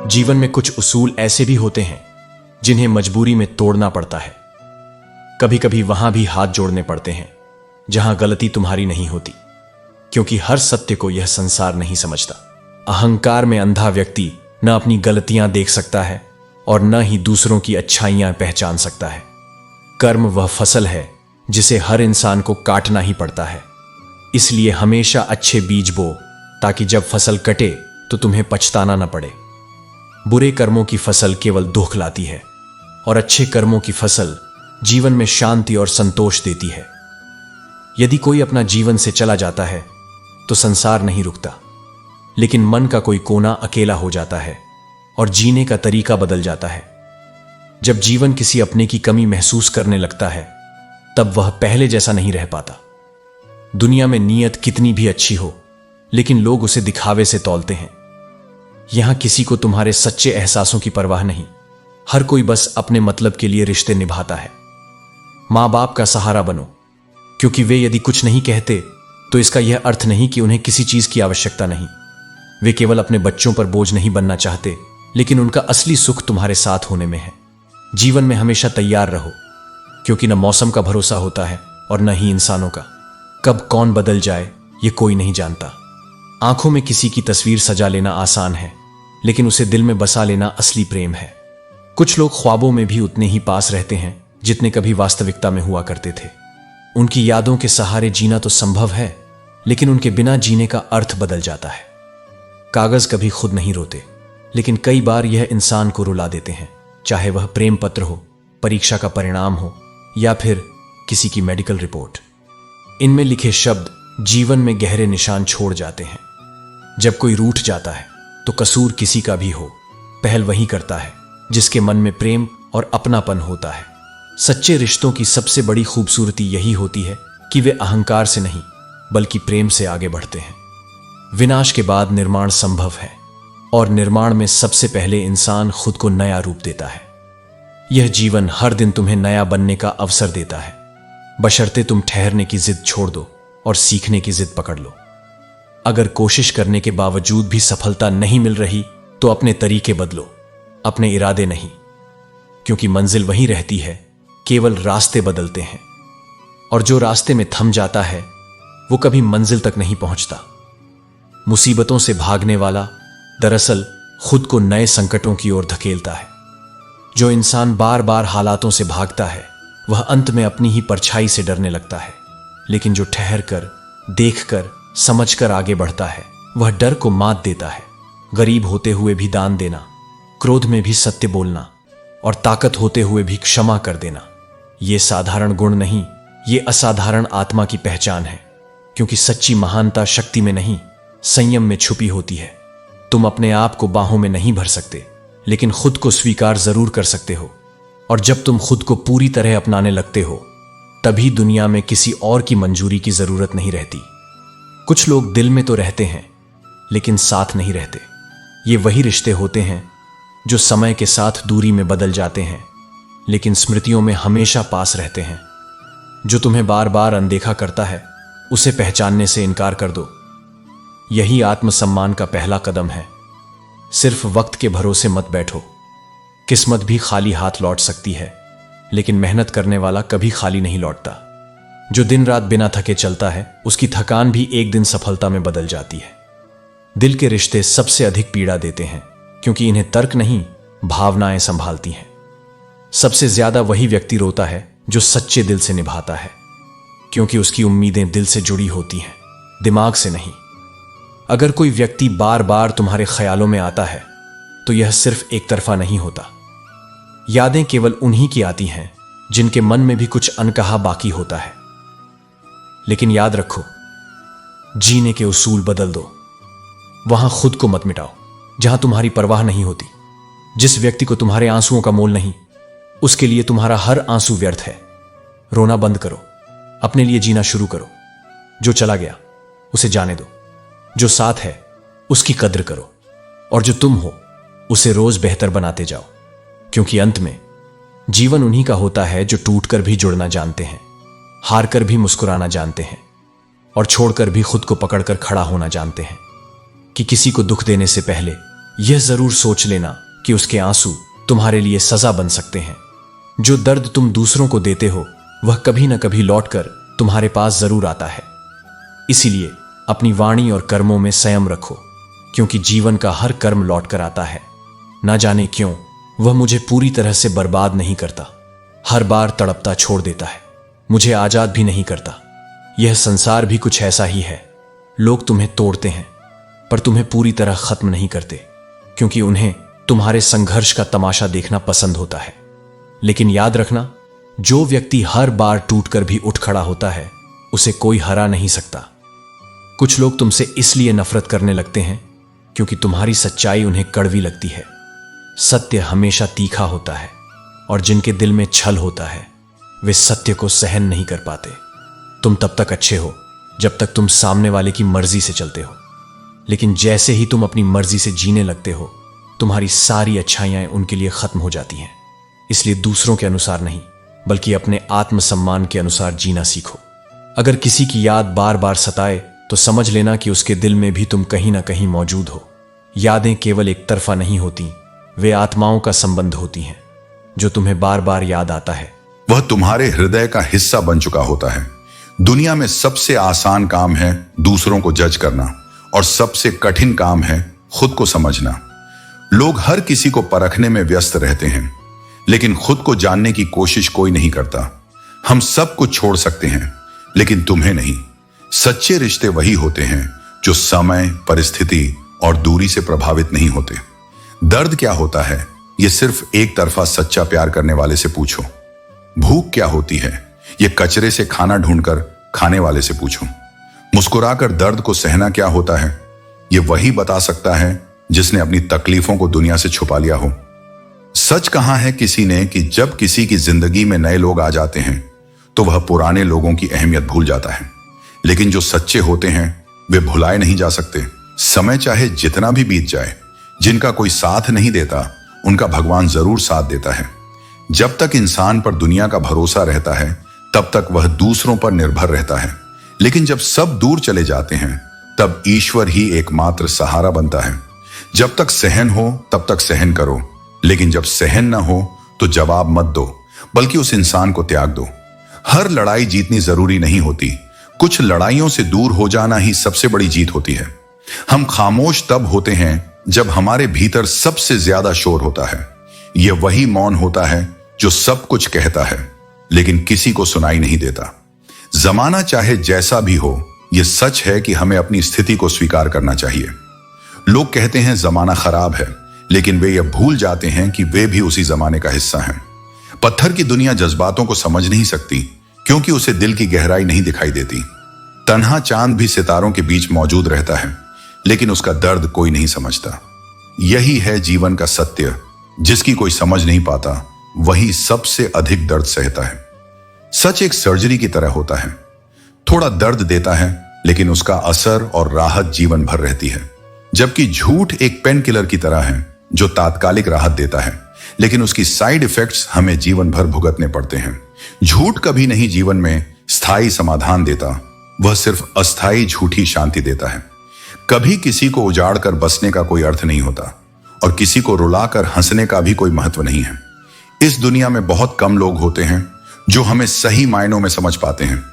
जीवन में कुछ उसूल ऐसे भी होते हैं जिन्हें मजबूरी में तोड़ना पड़ता है। कभी कभी वहां भी हाथ जोड़ने पड़ते हैं जहां गलती तुम्हारी नहीं होती, क्योंकि हर सत्य को यह संसार नहीं समझता। अहंकार में अंधा व्यक्ति न अपनी गलतियां देख सकता है और न ही दूसरों की अच्छाइयां पहचान सकता है। कर्म वह फसल है जिसे हर इंसान को काटना ही पड़ता है। इसलिए हमेशा अच्छे बीज बो, ताकि जब फसल कटे तो तुम्हें पछताना न पड़े। बुरे कर्मों की फसल केवल दुख लाती है और अच्छे कर्मों की फसल जीवन में शांति और संतोष देती है। यदि कोई अपना जीवन से चला जाता है तो संसार नहीं रुकता, लेकिन मन का कोई कोना अकेला हो जाता है और जीने का तरीका बदल जाता है। जब जीवन किसी अपने की कमी महसूस करने लगता है तब वह पहले जैसा नहीं रह पाता। दुनिया में नीयत कितनी भी अच्छी हो, लेकिन लोग उसे दिखावे से तौलते हैं। यहां किसी को तुम्हारे सच्चे एहसासों की परवाह नहीं। हर कोई बस अपने मतलब के लिए रिश्ते निभाता है। मां बाप का सहारा बनो, क्योंकि वे यदि कुछ नहीं कहते तो इसका यह अर्थ नहीं कि उन्हें किसी चीज की आवश्यकता नहीं। वे केवल अपने बच्चों पर बोझ नहीं बनना चाहते, लेकिन उनका असली सुख तुम्हारे साथ होने में है। जीवन में हमेशा तैयार रहो, क्योंकि न मौसम का भरोसा होता है और न ही इंसानों का। कब कौन बदल जाए ये कोई नहीं जानता। आंखों में किसी की तस्वीर सजा लेना आसान है, लेकिन उसे दिल में बसा लेना असली प्रेम है। कुछ लोग ख्वाबों में भी उतने ही पास रहते हैं जितने कभी वास्तविकता में हुआ करते थे। उनकी यादों के सहारे जीना तो संभव है, लेकिन उनके बिना जीने का अर्थ बदल जाता है। कागज कभी खुद नहीं रोते, लेकिन कई बार यह इंसान को रुला देते हैं, चाहे वह प्रेम पत्र हो, परीक्षा का परिणाम हो या फिर किसी की मेडिकल रिपोर्ट। इनमें लिखे शब्द जीवन में गहरे निशान छोड़ जाते हैं। जब कोई रूठ जाता है तो कसूर किसी का भी हो, पहल वही करता है जिसके मन में प्रेम और अपनापन होता है। सच्चे रिश्तों की सबसे बड़ी खूबसूरती यही होती है कि वे अहंकार से नहीं बल्कि प्रेम से आगे बढ़ते हैं। विनाश के बाद निर्माण संभव है, और निर्माण में सबसे पहले इंसान खुद को नया रूप देता है। यह जीवन हर दिन तुम्हें नया बनने का अवसर देता है, बशर्ते तुम ठहरने की जिद छोड़ दो और सीखने की जिद पकड़ लो। अगर कोशिश करने के बावजूद भी सफलता नहीं मिल रही तो अपने तरीके बदलो, अपने इरादे नहीं, क्योंकि मंजिल वहीं रहती है, केवल रास्ते बदलते हैं। और जो रास्ते में थम जाता है वो कभी मंजिल तक नहीं पहुंचता। मुसीबतों से भागने वाला दरअसल खुद को नए संकटों की ओर धकेलता है। जो इंसान बार बार हालातों से भागता है वह अंत में अपनी ही परछाई से डरने लगता है, लेकिन जो ठहर कर, देख कर, समझ कर आगे बढ़ता है वह डर को मात देता है। गरीब होते हुए भी दान देना, क्रोध में भी सत्य बोलना और ताकत होते हुए भी क्षमा कर देना, ये साधारण गुण नहीं, ये असाधारण आत्मा की पहचान है। क्योंकि सच्ची महानता शक्ति में नहीं, संयम में छुपी होती है। तुम अपने आप को बाहों में नहीं भर सकते, लेकिन खुद को स्वीकार जरूर कर सकते हो। और जब तुम खुद को पूरी तरह अपनाने लगते हो तभी दुनिया में किसी और की मंजूरी की जरूरत नहीं रहती। कुछ लोग दिल में तो रहते हैं लेकिन साथ नहीं रहते। ये वही रिश्ते होते हैं जो समय के साथ दूरी में बदल जाते हैं, लेकिन स्मृतियों में हमेशा पास रहते हैं। जो तुम्हें बार बार अनदेखा करता है उसे पहचानने से इनकार कर दो। यही आत्मसम्मान का पहला कदम है। सिर्फ वक्त के भरोसे मत बैठो। किस्मत भी खाली हाथ लौट सकती है, लेकिन मेहनत करने वाला कभी खाली नहीं लौटता। जो दिन रात बिना थके चलता है उसकी थकान भी एक दिन सफलता में बदल जाती है। दिल के रिश्ते सबसे अधिक पीड़ा देते हैं, क्योंकि इन्हें तर्क नहीं, भावनाएं संभालती हैं। सबसे ज्यादा वही व्यक्ति रोता है जो सच्चे दिल से निभाता है, क्योंकि उसकी उम्मीदें दिल से जुड़ी होती हैं, दिमाग से नहीं। अगर कोई व्यक्ति बार बार तुम्हारे ख्यालों में आता है तो यह सिर्फ एक तरफा नहीं होता। यादें केवल उन्हीं की आती हैं जिनके मन में भी कुछ अनकहा बाकी होता है। लेकिन याद रखो, जीने के उसूल बदल दो। वहां खुद को मत मिटाओ जहां तुम्हारी परवाह नहीं होती। जिस व्यक्ति को तुम्हारे आंसुओं का मोल नहीं, उसके लिए तुम्हारा हर आंसू व्यर्थ है। रोना बंद करो, अपने लिए जीना शुरू करो। जो चला गया उसे जाने दो, जो साथ है उसकी कद्र करो, और जो तुम हो उसे रोज बेहतर बनाते जाओ। क्योंकि अंत में जीवन उन्हीं का होता है जो टूटकर भी जुड़ना जानते हैं, हार कर भी मुस्कुराना जानते हैं और छोड़कर भी खुद को पकड़कर खड़ा होना जानते हैं। कि किसी को दुख देने से पहले यह जरूर सोच लेना कि उसके आंसू तुम्हारे लिए सजा बन सकते हैं। जो दर्द तुम दूसरों को देते हो वह कभी न कभी लौटकर तुम्हारे पास जरूर आता है। इसीलिए अपनी वाणी और कर्मों में संयम रखो, क्योंकि जीवन का हर कर्म लौटकर आता है। ना जाने क्यों वह मुझे पूरी तरह से बर्बाद नहीं करता, हर बार तड़पता छोड़ देता है, मुझे आजाद भी नहीं करता। यह संसार भी कुछ ऐसा ही है। लोग तुम्हें तोड़ते हैं पर तुम्हें पूरी तरह खत्म नहीं करते, क्योंकि उन्हें तुम्हारे संघर्ष का तमाशा देखना पसंद होता है। लेकिन याद रखना, जो व्यक्ति हर बार टूटकर भी उठ खड़ा होता है उसे कोई हरा नहीं सकता। कुछ लोग तुमसे इसलिए नफरत करने लगते हैं क्योंकि तुम्हारी सच्चाई उन्हें कड़वी लगती है। सत्य हमेशा तीखा होता है और जिनके दिल में छल होता है वे सत्य को सहन नहीं कर पाते। तुम तब तक अच्छे हो जब तक तुम सामने वाले की मर्जी से चलते हो, लेकिन जैसे ही तुम अपनी मर्जी से जीने लगते हो तुम्हारी सारी अच्छाइयां उनके लिए खत्म हो जाती हैं। इसलिए दूसरों के अनुसार नहीं बल्कि अपने आत्मसम्मान के अनुसार जीना सीखो। अगर किसी की याद बार बार सताए तो समझ लेना कि उसके दिल में भी तुम कहीं ना कहीं मौजूद हो। यादें केवल एक तरफा नहीं होती, वे आत्माओं का संबंध होती हैं। जो तुम्हें बार बार याद आता है वह तुम्हारे हृदय का हिस्सा बन चुका होता है। दुनिया में सबसे आसान काम है दूसरों को जज करना और सबसे कठिन काम है खुद को समझना। लोग हर किसी को परखने में व्यस्त रहते हैं, लेकिन खुद को जानने की कोशिश कोई नहीं करता। हम सब कुछ छोड़ सकते हैं लेकिन तुम्हें नहीं। सच्चे रिश्ते वही होते हैं जो समय, परिस्थिति और दूरी से प्रभावित नहीं होते। दर्द क्या होता है यह सिर्फ एक तरफा सच्चा प्यार करने वाले से पूछो। भूख क्या होती है यह कचरे से खाना ढूंढकर खाने वाले से पूछो। मुस्कुराकर दर्द को सहना क्या होता है यह वही बता सकता है जिसने अपनी तकलीफों को दुनिया से छुपा लिया हो। सच कहा है किसी ने कि जब किसी की जिंदगी में नए लोग आ जाते हैं तो वह पुराने लोगों की अहमियत भूल जाता है, लेकिन जो सच्चे होते हैं वे भुलाए नहीं जा सकते। समय चाहे जितना भी बीत जाए, जिनका कोई साथ नहीं देता उनका भगवान जरूर साथ देता है। जब तक इंसान पर दुनिया का भरोसा रहता है तब तक वह दूसरों पर निर्भर रहता है, लेकिन जब सब दूर चले जाते हैं तब ईश्वर ही एकमात्र सहारा बनता है। जब तक सहन हो तब तक सहन करो, लेकिन जब सहन ना हो तो जवाब मत दो, बल्कि उस इंसान को त्याग दो। हर लड़ाई जीतनी जरूरी नहीं होती, कुछ लड़ाइयों से दूर हो जाना ही सबसे बड़ी जीत होती है। हम खामोश तब होते हैं जब हमारे भीतर सबसे ज्यादा शोर होता है। यह वही मौन होता है जो सब कुछ कहता है लेकिन किसी को सुनाई नहीं देता। जमाना चाहे जैसा भी हो, यह सच है कि हमें अपनी स्थिति को स्वीकार करना चाहिए। लोग कहते हैं जमाना खराब है, लेकिन वे यह भूल जाते हैं कि वे भी उसी जमाने का हिस्सा हैं। पत्थर की दुनिया जज्बातों को समझ नहीं सकती क्योंकि उसे दिल की गहराई नहीं दिखाई देती। तन्हा चांद भी सितारों के बीच मौजूद रहता है, लेकिन उसका दर्द कोई नहीं समझता। यही है जीवन का सत्य, जिसकी कोई समझ नहीं पाता वही सबसे अधिक दर्द सहता है। सच एक सर्जरी की तरह होता है, थोड़ा दर्द देता है लेकिन उसका असर और राहत जीवन भर रहती है। जबकि झूठ एक पेन किलर की तरह है जो तात्कालिक राहत देता है, लेकिन उसकी साइड इफेक्ट्स हमें जीवन भर भुगतने पड़ते हैं। झूठ कभी नहीं जीवन में स्थायी समाधान देता, वह सिर्फ अस्थायी झूठी शांति देता है। कभी किसी को उजाड़ कर बसने का कोई अर्थ नहीं होता और किसी को रुलाकर हंसने का भी कोई महत्व नहीं है। इस दुनिया में बहुत कम लोग होते हैं जो हमें सही मायनों में समझ पाते हैं।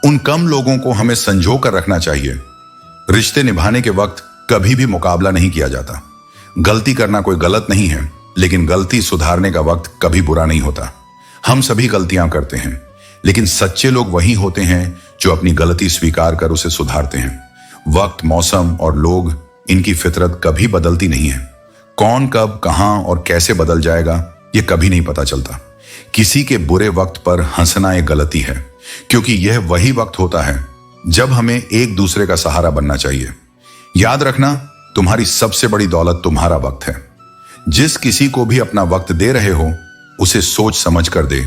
उन कम लोगों को हमें संजो कर रखना चाहिए। रिश्ते निभाने के वक्त कभी भी मुकाबला नहीं किया जाता। गलती करना कोई गलत नहीं है, लेकिन गलती सुधारने का वक्त कभी बुरा नहीं होता। हम सभी गलतियां करते हैं, लेकिन सच्चे लोग वही होते हैं जो अपनी गलती स्वीकार कर उसे सुधारते हैं। वक्त, मौसम और लोग, इनकी फितरत कभी बदलती नहीं है। कौन कब, कहां और कैसे बदल जाएगा यह कभी नहीं पता चलता। किसी के बुरे वक्त पर हंसना एक गलती है, क्योंकि यह वही वक्त होता है जब हमें एक दूसरे का सहारा बनना चाहिए। याद रखना, तुम्हारी सबसे बड़ी दौलत तुम्हारा वक्त है। जिस किसी को भी अपना वक्त दे रहे हो उसे सोच समझ कर दे,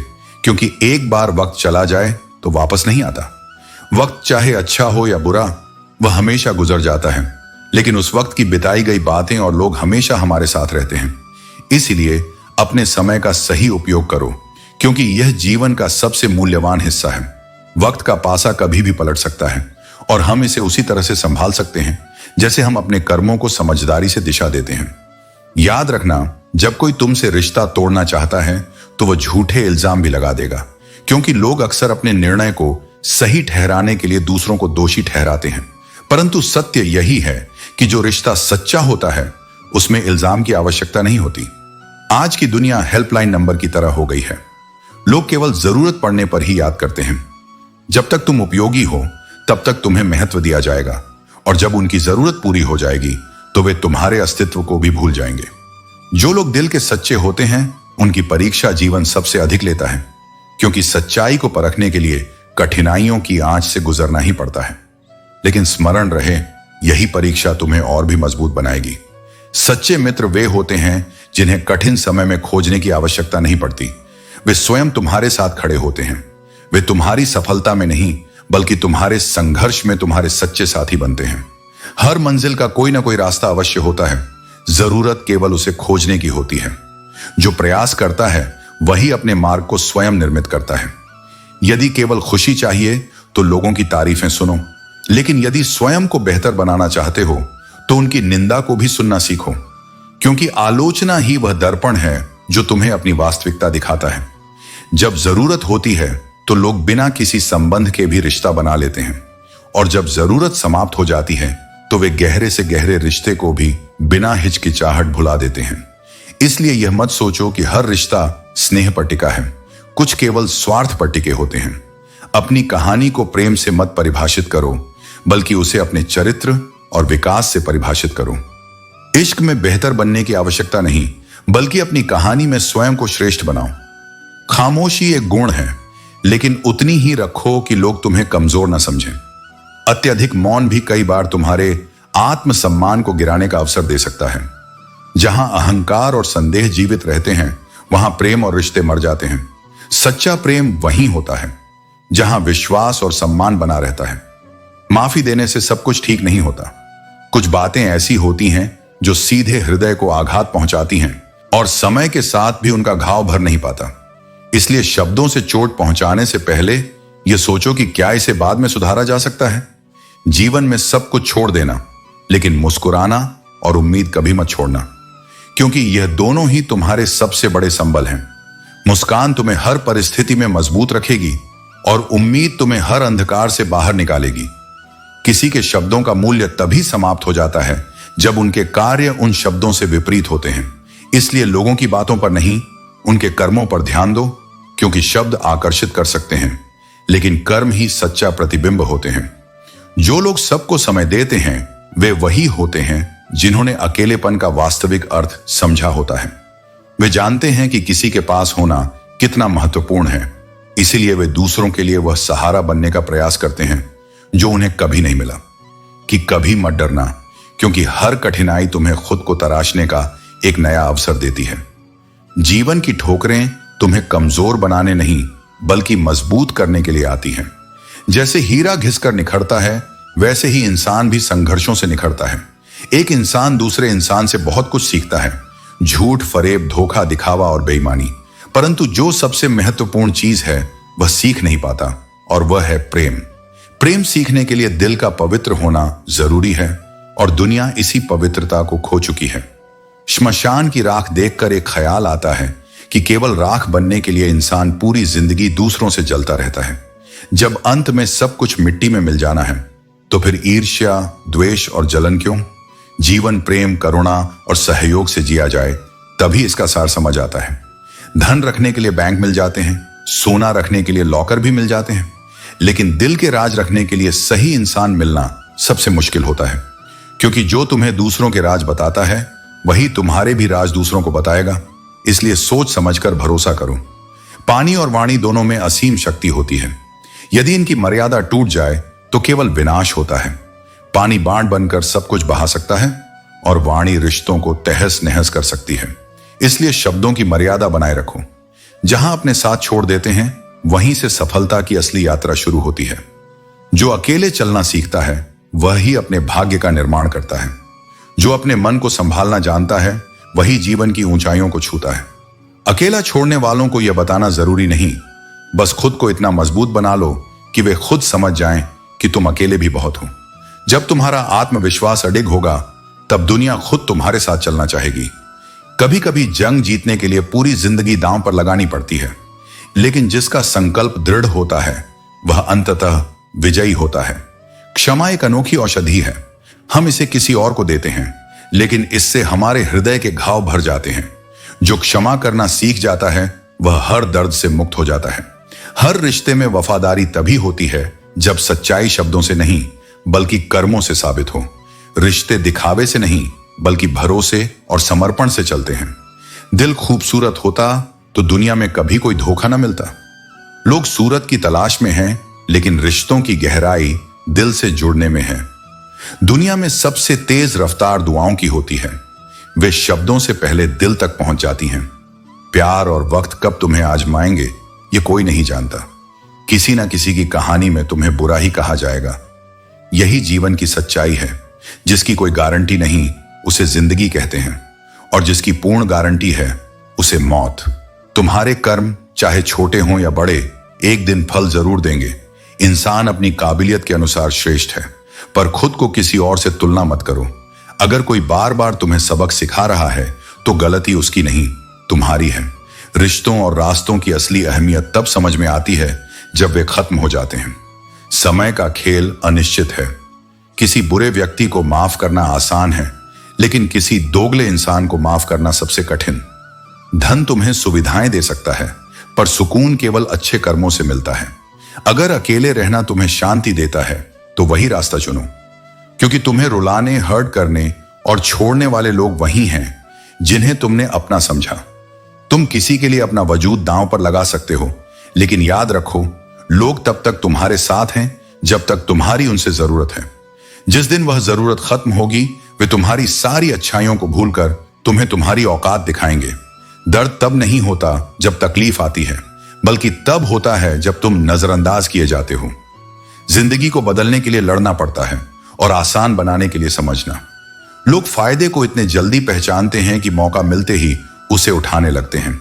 क्योंकि एक बार वक्त चला जाए तो वापस नहीं आता। वक्त चाहे अच्छा हो या बुरा, वह हमेशा गुजर जाता है, लेकिन उस वक्त की बिताई गई बातें और लोग हमेशा हमारे साथ रहते हैं। इसलिए अपने समय का सही उपयोग करो, क्योंकि यह जीवन का सबसे मूल्यवान हिस्सा है। वक्त का पासा कभी भी पलट सकता है और हम इसे उसी तरह से संभाल सकते हैं जैसे हम अपने कर्मों को समझदारी से दिशा देते हैं। याद रखना, जब कोई तुमसे रिश्ता तोड़ना चाहता है तो वह झूठे इल्जाम भी लगा देगा, क्योंकि लोग अक्सर अपने निर्णय को सही ठहराने के लिए दूसरों को दोषी ठहराते हैं। परंतु सत्य यही है कि जो रिश्ता सच्चा होता है उसमें इल्जाम की आवश्यकता नहीं होती। आज की दुनिया हेल्पलाइन नंबर की तरह हो गई है। लोग केवल जरूरत पड़ने पर ही याद करते हैं। जब तक तुम उपयोगी हो तब तक तुम्हें महत्व दिया जाएगा, और जब उनकी जरूरत पूरी हो जाएगी तो वे तुम्हारे अस्तित्व को भी भूल जाएंगे। जो लोग दिल के सच्चे होते हैं उनकी परीक्षा जीवन सबसे अधिक लेता है, क्योंकि सच्चाई को परखने के लिए कठिनाइयों की आंच से गुजरना ही पड़ता है। लेकिन स्मरण रहे, यही परीक्षा तुम्हें और भी मजबूत बनाएगी। सच्चे मित्र वे होते हैं जिन्हें कठिन समय में खोजने की आवश्यकता नहीं पड़ती। वे स्वयं तुम्हारे साथ खड़े होते हैं। वे तुम्हारी सफलता में नहीं बल्कि तुम्हारे संघर्ष में तुम्हारे सच्चे साथी बनते हैं। हर मंजिल का कोई ना कोई रास्ता अवश्य होता है, जरूरत केवल उसे खोजने की होती है। जो प्रयास करता है वही अपने मार्ग को स्वयं निर्मित करता है। यदि केवल खुशी चाहिए तो लोगों की तारीफें सुनो, लेकिन यदि स्वयं को बेहतर बनाना चाहते हो तो उनकी निंदा को भी सुनना सीखो, क्योंकि आलोचना ही वह दर्पण है जो तुम्हें अपनी वास्तविकता दिखाता है। जब जरूरत होती है तो लोग बिना किसी संबंध के भी रिश्ता बना लेते हैं, और जब जरूरत समाप्त हो जाती है तो वे गहरे से गहरे रिश्ते को भी बिना हिचकिचाहट भुला देते हैं। इसलिए यह मत सोचो कि हर रिश्ता स्नेह पर टिका है। कुछ केवल स्वार्थ पर टिके होते हैं। अपनी कहानी को प्रेम से मत परिभाषित करो, बल्कि उसे अपने चरित्र और विकास से परिभाषित करो। इश्क में बेहतर बनने की आवश्यकता नहीं, बल्कि अपनी कहानी में स्वयं को श्रेष्ठ बनाओ। खामोशी एक गुण है, लेकिन उतनी ही रखो कि लोग तुम्हें कमजोर न समझें। अत्यधिक मौन भी कई बार तुम्हारे आत्मसम्मान को गिराने का अवसर दे सकता है। जहां अहंकार और संदेह जीवित रहते हैं वहां प्रेम और रिश्ते मर जाते हैं। सच्चा प्रेम वहीं होता है जहां विश्वास और सम्मान बना रहता है। माफी देने से सब कुछ ठीक नहीं होता। कुछ बातें ऐसी होती हैं जो सीधे हृदय को आघात पहुंचाती हैं, और समय के साथ भी उनका घाव भर नहीं पाता। इसलिए शब्दों से चोट पहुंचाने से पहले यह सोचो कि क्या इसे बाद में सुधारा जा सकता है। जीवन में सब कुछ छोड़ देना, लेकिन मुस्कुराना और उम्मीद कभी मत छोड़ना, क्योंकि यह दोनों ही तुम्हारे सबसे बड़े संबल हैं। मुस्कान तुम्हें हर परिस्थिति में मजबूत रखेगी, और उम्मीद तुम्हें हर अंधकार से बाहर निकालेगी। किसी के शब्दों का मूल्य तभी समाप्त हो जाता है जब उनके कार्य उन शब्दों से विपरीत होते हैं। इसलिए लोगों की बातों पर नहीं, उनके कर्मों पर ध्यान दो, क्योंकि शब्द आकर्षित कर सकते हैं, लेकिन कर्म ही सच्चा प्रतिबिंब होते हैं। जो लोग सबको समय देते हैं वे वही होते हैं जिन्होंने अकेलेपन का वास्तविक अर्थ समझा होता है। वे जानते हैं कि किसी के पास होना कितना महत्वपूर्ण है, इसीलिए वे दूसरों के लिए वह सहारा बनने का प्रयास करते हैं जो उन्हें कभी नहीं मिला। कि कभी मत डरना, क्योंकि हर कठिनाई तुम्हें खुद को तराशने का एक नया अवसर देती है। जीवन की ठोकरें तुम्हें कमजोर बनाने नहीं बल्कि मजबूत करने के लिए आती हैं। जैसे हीरा घिसकर निखरता है, वैसे ही इंसान भी संघर्षों से निखरता है। एक इंसान दूसरे इंसान से बहुत कुछ सीखता है, झूठ, फरेब, धोखा, दिखावा और बेईमानी। परंतु जो सबसे महत्वपूर्ण चीज है वह सीख नहीं पाता, और वह है प्रेम। प्रेम सीखने के लिए दिल का पवित्र होना जरूरी है, और दुनिया इसी पवित्रता को खो चुकी है। श्मशान की राख देखकर एक ख्याल आता है कि केवल राख बनने के लिए इंसान पूरी जिंदगी दूसरों से जलता रहता है। जब अंत में सब कुछ मिट्टी में मिल जाना है तो फिर ईर्ष्या, द्वेष और जलन क्यों? जीवन प्रेम, करुणा और सहयोग से जिया जाए, तभी इसका सार समझ आता है। धन रखने के लिए बैंक मिल जाते हैं, सोना रखने के लिए लॉकर भी मिल जाते हैं, लेकिन दिल के राज रखने के लिए सही इंसान मिलना सबसे मुश्किल होता है, क्योंकि जो तुम्हें दूसरों के राज बताता है वही तुम्हारे भी राज दूसरों को बताएगा। इसलिए सोच समझकर भरोसा करो। पानी और वाणी दोनों में असीम शक्ति होती है। यदि इनकी मर्यादा टूट जाए तो केवल विनाश होता है। पानी बाढ़ बनकर सब कुछ बहा सकता है, और वाणी रिश्तों को तहस नहस कर सकती है। इसलिए शब्दों की मर्यादा बनाए रखो। जहां अपने साथ छोड़ देते हैं वहीं से सफलता की असली यात्रा शुरू होती है। जो अकेले चलना सीखता है वह ही अपने भाग्य का निर्माण करता है। जो अपने मन को संभालना जानता है वही जीवन की ऊंचाइयों को छूता है। अकेला छोड़ने वालों को यह बताना जरूरी नहीं, बस खुद को इतना मजबूत बना लो कि वे खुद समझ जाएं कि तुम अकेले भी बहुत हो। जब तुम्हारा आत्मविश्वास अडिग होगा तब दुनिया खुद तुम्हारे साथ चलना चाहेगी। कभी कभी जंग जीतने के लिए पूरी जिंदगी दांव पर लगानी पड़ती है, लेकिन जिसका संकल्प दृढ़ होता है वह अंततः विजयी होता है। क्षमा एक अनोखी औषधि है। हम इसे किसी और को देते हैं, लेकिन इससे हमारे हृदय के घाव भर जाते हैं। जो क्षमा करना सीख जाता है वह हर दर्द से मुक्त हो जाता है। हर रिश्ते में वफादारी तभी होती है जब सच्चाई शब्दों से नहीं बल्कि कर्मों से साबित हो। रिश्ते दिखावे से नहीं बल्कि भरोसे और समर्पण से चलते हैं। दिल खूबसूरत होता तो दुनिया में कभी कोई धोखा न मिलता। लोग सूरत की तलाश में हैं, लेकिन रिश्तों की गहराई दिल से जुड़ने में है। दुनिया में सबसे तेज रफ्तार दुआओं की होती है। वे शब्दों से पहले दिल तक पहुंच जाती हैं। प्यार और वक्त कब तुम्हें आजमाएंगे ये कोई नहीं जानता। किसी ना किसी की कहानी में तुम्हें बुरा ही कहा जाएगा। यही जीवन की सच्चाई है। जिसकी कोई गारंटी नहीं उसे जिंदगी कहते हैं, और जिसकी पूर्ण गारंटी है उसे मौत। तुम्हारे कर्म चाहे छोटे हों या बड़े एक दिन फल जरूर देंगे। इंसान अपनी काबिलियत के अनुसार श्रेष्ठ है, पर खुद को किसी और से तुलना मत करो। अगर कोई बार बार तुम्हें सबक सिखा रहा है तो गलती उसकी नहीं तुम्हारी है। रिश्तों और रास्तों की असली अहमियत तब समझ में आती है जब वे खत्म हो जाते हैं। समय का खेल अनिश्चित है। किसी बुरे व्यक्ति को माफ करना आसान है, लेकिन किसी दोगले इंसान को माफ करना सबसे कठिन। धन तुम्हें सुविधाएं दे सकता है, पर सुकून केवल अच्छे कर्मों से मिलता है। अगर अकेले रहना तुम्हें शांति देता है तो वही रास्ता चुनो, क्योंकि तुम्हें रुलाने, हर्ट करने और छोड़ने वाले लोग वही हैं जिन्हें तुमने अपना समझा। तुम किसी के लिए अपना वजूद दांव पर लगा सकते हो, लेकिन याद रखो लोग तब तक तुम्हारे साथ हैं जब तक तुम्हारी उनसे जरूरत है। जिस दिन वह जरूरत खत्म होगी वे तुम्हारी सारी अच्छाइयों को भूलकर तुम्हें तुम्हारी औकात दिखाएंगे। दर्द तब नहीं होता जब तकलीफ आती है, बल्कि तब होता है जब तुम नजरअंदाज किए जाते हो। जिंदगी को बदलने के लिए लड़ना पड़ता है और आसान बनाने के लिए समझना। लोग फायदे को इतने जल्दी पहचानते हैं कि मौका मिलते ही उसे उठाने लगते हैं।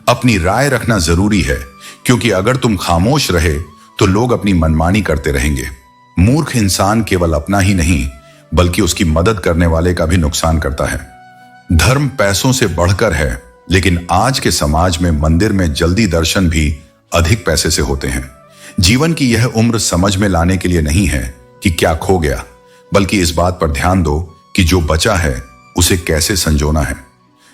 अपनी राय रखना जरूरी है, क्योंकि अगर तुम खामोश रहे तो लोग अपनी मनमानी करते रहेंगे। मूर्ख इंसान केवल अपना ही नहीं बल्कि उसकी मदद करने वाले का भी नुकसान करता है। धर्म पैसों से बढ़कर है, लेकिन आज के समाज में मंदिर में जल्दी दर्शन भी अधिक पैसे से होते हैं। जीवन की यह उम्र समझ में लाने के लिए नहीं है कि क्या खो गया, बल्कि इस बात पर ध्यान दो कि जो बचा है उसे कैसे संजोना है।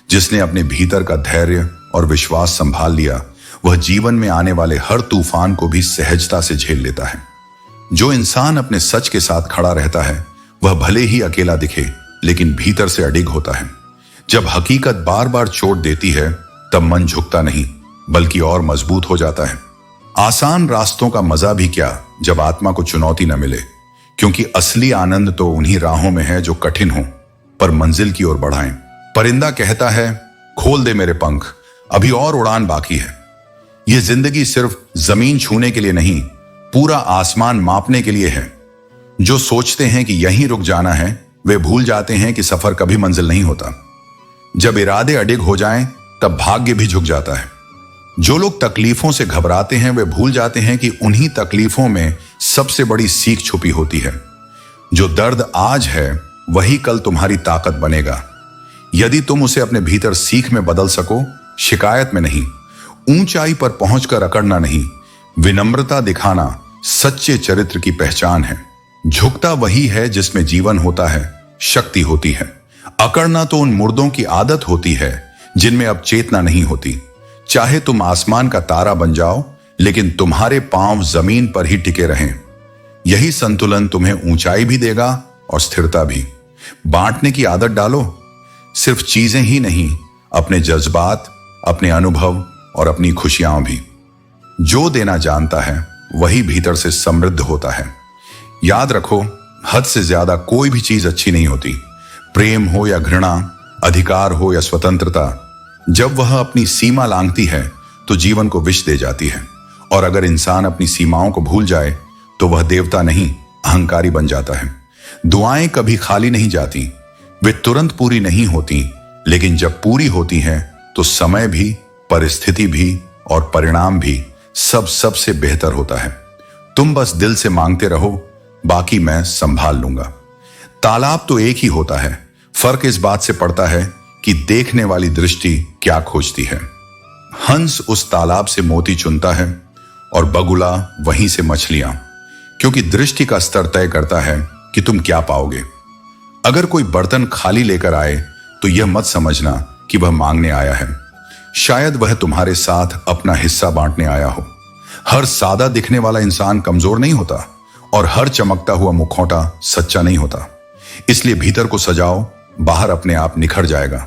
जिसने अपने भीतर का धैर्य और विश्वास संभाल लिया वह जीवन में आने वाले हर तूफान को भी सहजता से झेल लेता है। जो इंसान अपने सच के साथ खड़ा रहता है वह भले ही अकेला दिखे, लेकिन भीतर से अडिग होता है। जब हकीकत बार बार चोट देती है तब मन झुकता नहीं बल्कि और मजबूत हो जाता है। आसान रास्तों का मजा भी क्या जब आत्मा को चुनौती न मिले, क्योंकि असली आनंद तो उन्हीं राहों में है जो कठिन हो पर मंजिल की ओर बढ़ाएं। परिंदा कहता है खोल दे मेरे पंख, अभी और उड़ान बाकी है। यह जिंदगी सिर्फ जमीन छूने के लिए नहीं पूरा आसमान मापने के लिए है। जो सोचते हैं कि यहीं रुक जाना है वे भूल जाते हैं कि सफर कभी मंजिल नहीं होता। जब इरादे अडिग हो जाएं तब भाग्य भी झुक जाता है। जो लोग तकलीफों से घबराते हैं वे भूल जाते हैं कि उन्हीं तकलीफों में सबसे बड़ी सीख छुपी होती है। जो दर्द आज है वही कल तुम्हारी ताकत बनेगा, यदि तुम उसे अपने भीतर सीख में बदल सको। शिकायत में नहीं, ऊंचाई पर पहुंचकर अकड़ना नहीं, विनम्रता दिखाना सच्चे चरित्र की पहचान है। झुकता वही है जिसमें जीवन होता है, शक्ति होती है। अकड़ना तो उन मुर्दों की आदत होती है जिनमें अब चेतना नहीं होती। चाहे तुम आसमान का तारा बन जाओ, लेकिन तुम्हारे पांव जमीन पर ही टिके रहें। यही संतुलन तुम्हें ऊंचाई भी देगा और स्थिरता भी। बांटने की आदत डालो, सिर्फ चीजें ही नहीं, अपने जज्बात, अपने अनुभव और अपनी खुशियां भी। जो देना जानता है वही भीतर से समृद्ध होता है। याद रखो, हद से ज्यादा कोई भी चीज अच्छी नहीं होती। प्रेम हो या घृणा, अधिकार हो या स्वतंत्रता, जब वह अपनी सीमा लांघती है तो जीवन को विष दे जाती है। और अगर इंसान अपनी सीमाओं को भूल जाए तो वह देवता नहीं अहंकारी बन जाता है। दुआएं कभी खाली नहीं जाती, वे तुरंत पूरी नहीं होती, लेकिन जब पूरी होती हैं तो समय भी, परिस्थिति भी और परिणाम भी सब सबसे बेहतर होता है। तुम बस दिल से मांगते रहो, बाकी मैं संभाल लूंगा। तालाब तो एक ही होता है, फर्क इस बात से पड़ता है कि देखने वाली दृष्टि क्या खोजती है। हंस उस तालाब से मोती चुनता है और बगुला वहीं से मछलियां, क्योंकि दृष्टि का स्तर तय करता है कि तुम क्या पाओगे। अगर कोई बर्तन खाली लेकर आए तो यह मत समझना कि वह मांगने आया है, शायद वह तुम्हारे साथ अपना हिस्सा बांटने आया हो। हर सादा दिखने वाला इंसान कमजोर नहीं होता और हर चमकता हुआ मुखौटा सच्चा नहीं होता। इसलिए भीतर को सजाओ, बाहर अपने आप निखर जाएगा।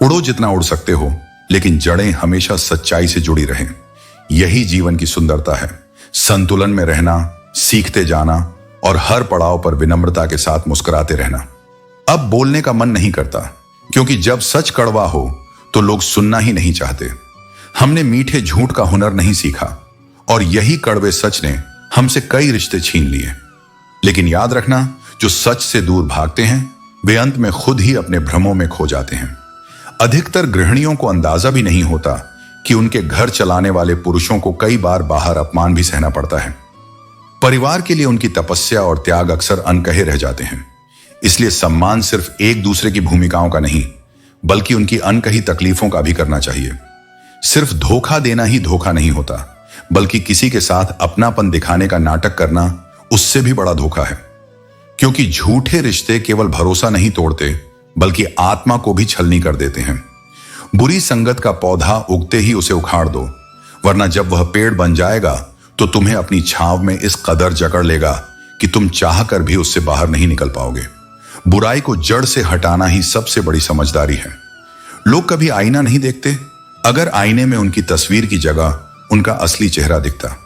उड़ो जितना उड़ सकते हो, लेकिन जड़ें हमेशा सच्चाई से जुड़ी रहें। यही जीवन की सुंदरता है, संतुलन में रहना, सीखते जाना और हर पड़ाव पर विनम्रता के साथ मुस्कुराते रहना। अब बोलने का मन नहीं करता, क्योंकि जब सच कड़वा हो तो लोग सुनना ही नहीं चाहते। हमने मीठे झूठ का हुनर नहीं सीखा और यही कड़वे सच ने हमसे कई रिश्ते छीन लिए। लेकिन याद रखना, जो सच से दूर भागते हैं वे अंत में खुद ही अपने भ्रमों में खो जाते हैं। अधिकतर गृहिणियों को अंदाजा भी नहीं होता कि उनके घर चलाने वाले पुरुषों को कई बार बाहर अपमान भी सहना पड़ता है। परिवार के लिए उनकी तपस्या और त्याग अक्सर अनकहे रह जाते हैं। इसलिए सम्मान सिर्फ एक दूसरे की भूमिकाओं का नहीं, बल्कि उनकी अनकही तकलीफों का भी करना चाहिए। सिर्फ धोखा देना ही धोखा नहीं होता, बल्कि किसी के साथ अपनापन दिखाने का नाटक करना उससे भी बड़ा धोखा है। क्योंकि झूठे रिश्ते केवल भरोसा नहीं तोड़ते, बल्कि आत्मा को भी छलनी कर देते हैं। बुरी संगत का पौधा उगते ही उसे उखाड़ दो, वरना जब वह पेड़ बन जाएगा तो तुम्हें अपनी छांव में इस कदर जकड़ लेगा कि तुम चाहकर भी उससे बाहर नहीं निकल पाओगे। बुराई को जड़ से हटाना ही सबसे बड़ी समझदारी है। लोग कभी आईना नहीं देखते, अगर आईने में उनकी तस्वीर की जगह उनका असली चेहरा दिखता।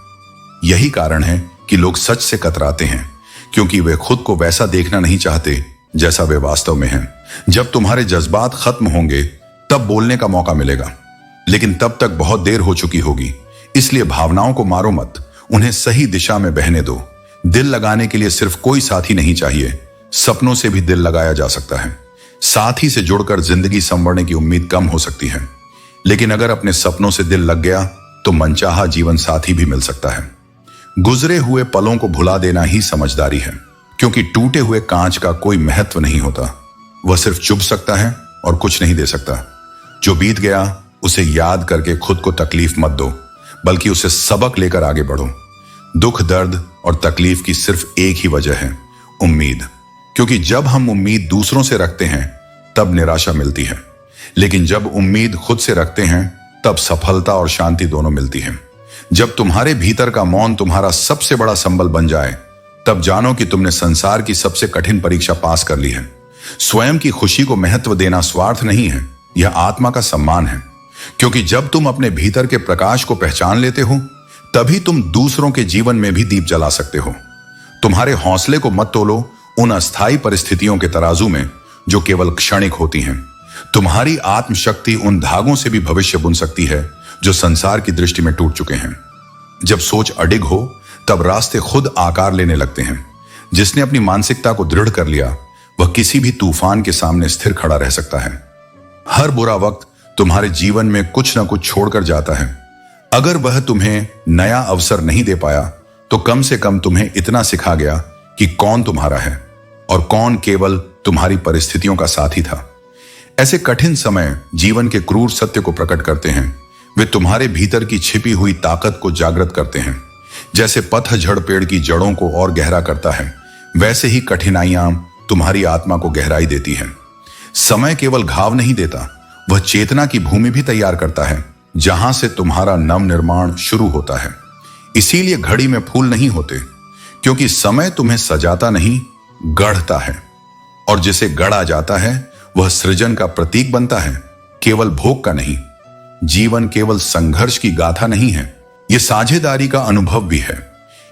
यही कारण है कि लोग सच से कतराते हैं, क्योंकि वे खुद को वैसा देखना नहीं चाहते जैसा वे वास्तव में हैं। जब तुम्हारे जज्बात खत्म होंगे तब बोलने का मौका मिलेगा, लेकिन तब तक बहुत देर हो चुकी होगी। इसलिए भावनाओं को मारो मत, उन्हें सही दिशा में बहने दो। दिल लगाने के लिए सिर्फ कोई साथी नहीं चाहिए, सपनों से भी दिल लगाया जा सकता है। साथी से जुड़कर जिंदगी संवरने की उम्मीद कम हो सकती है, लेकिन अगर अपने सपनों से दिल लग गया तो मनचाहा जीवन साथी भी मिल सकता है। गुजरे हुए पलों को भुला देना ही समझदारी है, क्योंकि टूटे हुए कांच का कोई महत्व नहीं होता। वह सिर्फ चुभ सकता है और कुछ नहीं दे सकता। जो बीत गया उसे याद करके खुद को तकलीफ मत दो, बल्कि उसे सबक लेकर आगे बढ़ो। दुख, दर्द और तकलीफ की सिर्फ एक ही वजह है, उम्मीद। क्योंकि जब हम उम्मीद दूसरों से रखते हैं तब निराशा मिलती है, लेकिन जब उम्मीद खुद से रखते हैं तब सफलता और शांति दोनों मिलती है। जब तुम्हारे भीतर का मौन तुम्हारा सबसे बड़ा संबल बन जाए, तब जानो कि तुमने संसार की सबसे कठिन परीक्षा पास कर ली है। स्वयं की खुशी को महत्व देना स्वार्थ नहीं है, यह आत्मा का सम्मान है। क्योंकि जब तुम अपने भीतर के प्रकाश को पहचान लेते हो, तभी तुम दूसरों के जीवन में भी दीप जला सकते हो। तुम्हारे हौसले को मत तोलो उन अस्थायी परिस्थितियों के तराजू में जो केवल क्षणिक होती हैं। तुम्हारी आत्मशक्ति उन धागों से भी भविष्य बुन सकती है जो संसार की दृष्टि में टूट चुके हैं। जब सोच अडिग हो तब रास्ते खुद आकार लेने लगते हैं। जिसने अपनी मानसिकता को दृढ़ कर लिया वह किसी भी तूफान के सामने स्थिर खड़ा रह सकता है। हर बुरा वक्त तुम्हारे जीवन में कुछ ना कुछ छोड़कर जाता है। अगर वह तुम्हें नया अवसर नहीं दे पाया तो कम से कम तुम्हें इतना सिखा गया कि कौन तुम्हारा है और कौन केवल तुम्हारी परिस्थितियों का साथी था। ऐसे कठिन समय जीवन के क्रूर सत्य को प्रकट करते हैं। वे तुम्हारे भीतर की छिपी हुई ताकत को जागृत करते हैं। जैसे पतझड़ पेड़ की जड़ों को और गहरा करता है, वैसे ही कठिनाइयां तुम्हारी आत्मा को गहराई देती हैं। समय केवल घाव नहीं देता, वह चेतना की भूमि भी तैयार करता है, जहां से तुम्हारा नव निर्माण शुरू होता है। इसीलिए घड़ी में फूल नहीं होते, क्योंकि समय तुम्हें सजाता नहीं, गढ़ता है। और जिसे गढ़ा जाता है वह सृजन का प्रतीक बनता है, केवल भोग का नहीं। जीवन केवल संघर्ष की गाथा नहीं है, यह साझेदारी का अनुभव भी है।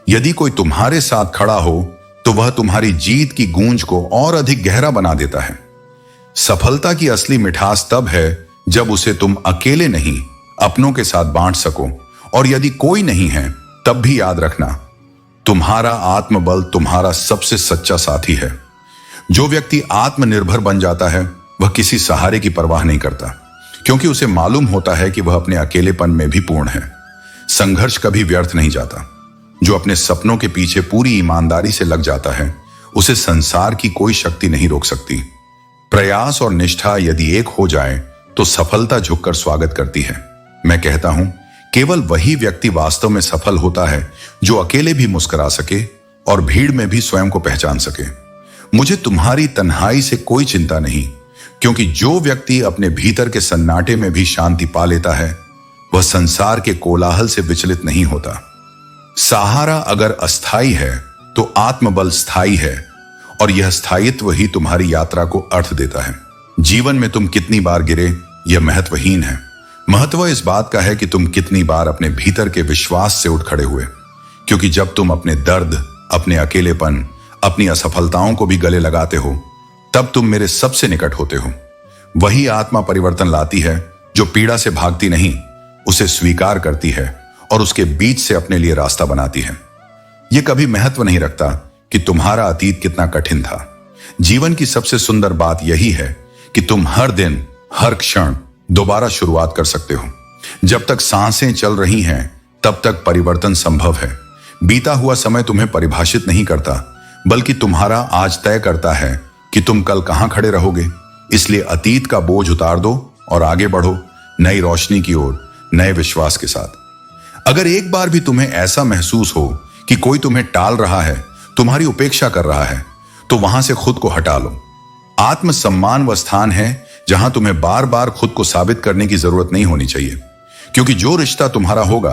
यदि कोई तुम्हारे साथ खड़ा हो तो वह तुम्हारी जीत की गूंज को और अधिक गहरा बना देता है। सफलता की असली मिठास तब है जब उसे तुम अकेले नहीं, अपनों के साथ बांट सको। और यदि कोई नहीं है तब भी याद रखना, तुम्हारा आत्मबल तुम्हारा सबसे सच्चा साथी है। जो व्यक्ति आत्मनिर्भर बन जाता है वह किसी सहारे की परवाह नहीं करता, क्योंकि उसे मालूम होता है कि वह अपने अकेलेपन में भी पूर्ण है। संघर्ष कभी व्यर्थ नहीं जाता। जो अपने सपनों के पीछे पूरी ईमानदारी से लग जाता है उसे संसार की कोई शक्ति नहीं रोक सकती। प्रयास और निष्ठा यदि एक हो जाए तो सफलता झुककर स्वागत करती है। मैं कहता हूं, केवल वही व्यक्ति वास्तव में सफल होता है जो अकेले भी मुस्कुरा सके और भीड़ में भी स्वयं को पहचान सके। मुझे तुम्हारी तन्हाई से कोई चिंता नहीं, क्योंकि जो व्यक्ति अपने भीतर के सन्नाटे में भी शांति पा लेता है वह संसार के कोलाहल से विचलित नहीं होता। सहारा अगर अस्थाई है तो आत्मबल स्थायी है, और यह स्थायित्व ही तुम्हारी यात्रा को अर्थ देता है। जीवन में तुम कितनी बार गिरे यह महत्वहीन है। महत्व इस बात का है कि तुम कितनी बार अपने भीतर के विश्वास से उठ खड़े हुए, क्योंकि जब तुम अपने दर्द, अपने अकेलेपन, अपनी असफलताओं को भी गले लगाते हो तब तुम मेरे सबसे निकट होते हो। वही आत्मा परिवर्तन लाती है जो पीड़ा से भागती नहीं, उसे स्वीकार करती है और उसके बीच से अपने लिए रास्ता बनाती है। यह कभी महत्व नहीं रखता कि तुम्हारा अतीत कितना कठिन था। जीवन की सबसे सुंदर बात यही है कि तुम हर दिन, हर क्षण दोबारा शुरुआत कर सकते हो। जब तक सांसें चल रही हैं तब तक परिवर्तन संभव है। बीता हुआ समय तुम्हें परिभाषित नहीं करता, बल्कि तुम्हारा आज तय करता है कि तुम कल कहां खड़े रहोगे। इसलिए अतीत का बोझ उतार दो और आगे बढ़ो, नई रोशनी की ओर, नए विश्वास के साथ। अगर एक बार भी तुम्हें ऐसा महसूस हो कि कोई तुम्हें टाल रहा है, तुम्हारी उपेक्षा कर रहा है, तो वहां से खुद को हटा लो। आत्मसम्मान वह स्थान है जहां तुम्हें बार बार खुद को साबित करने की जरूरत नहीं होनी चाहिए, क्योंकि जो रिश्ता तुम्हारा होगा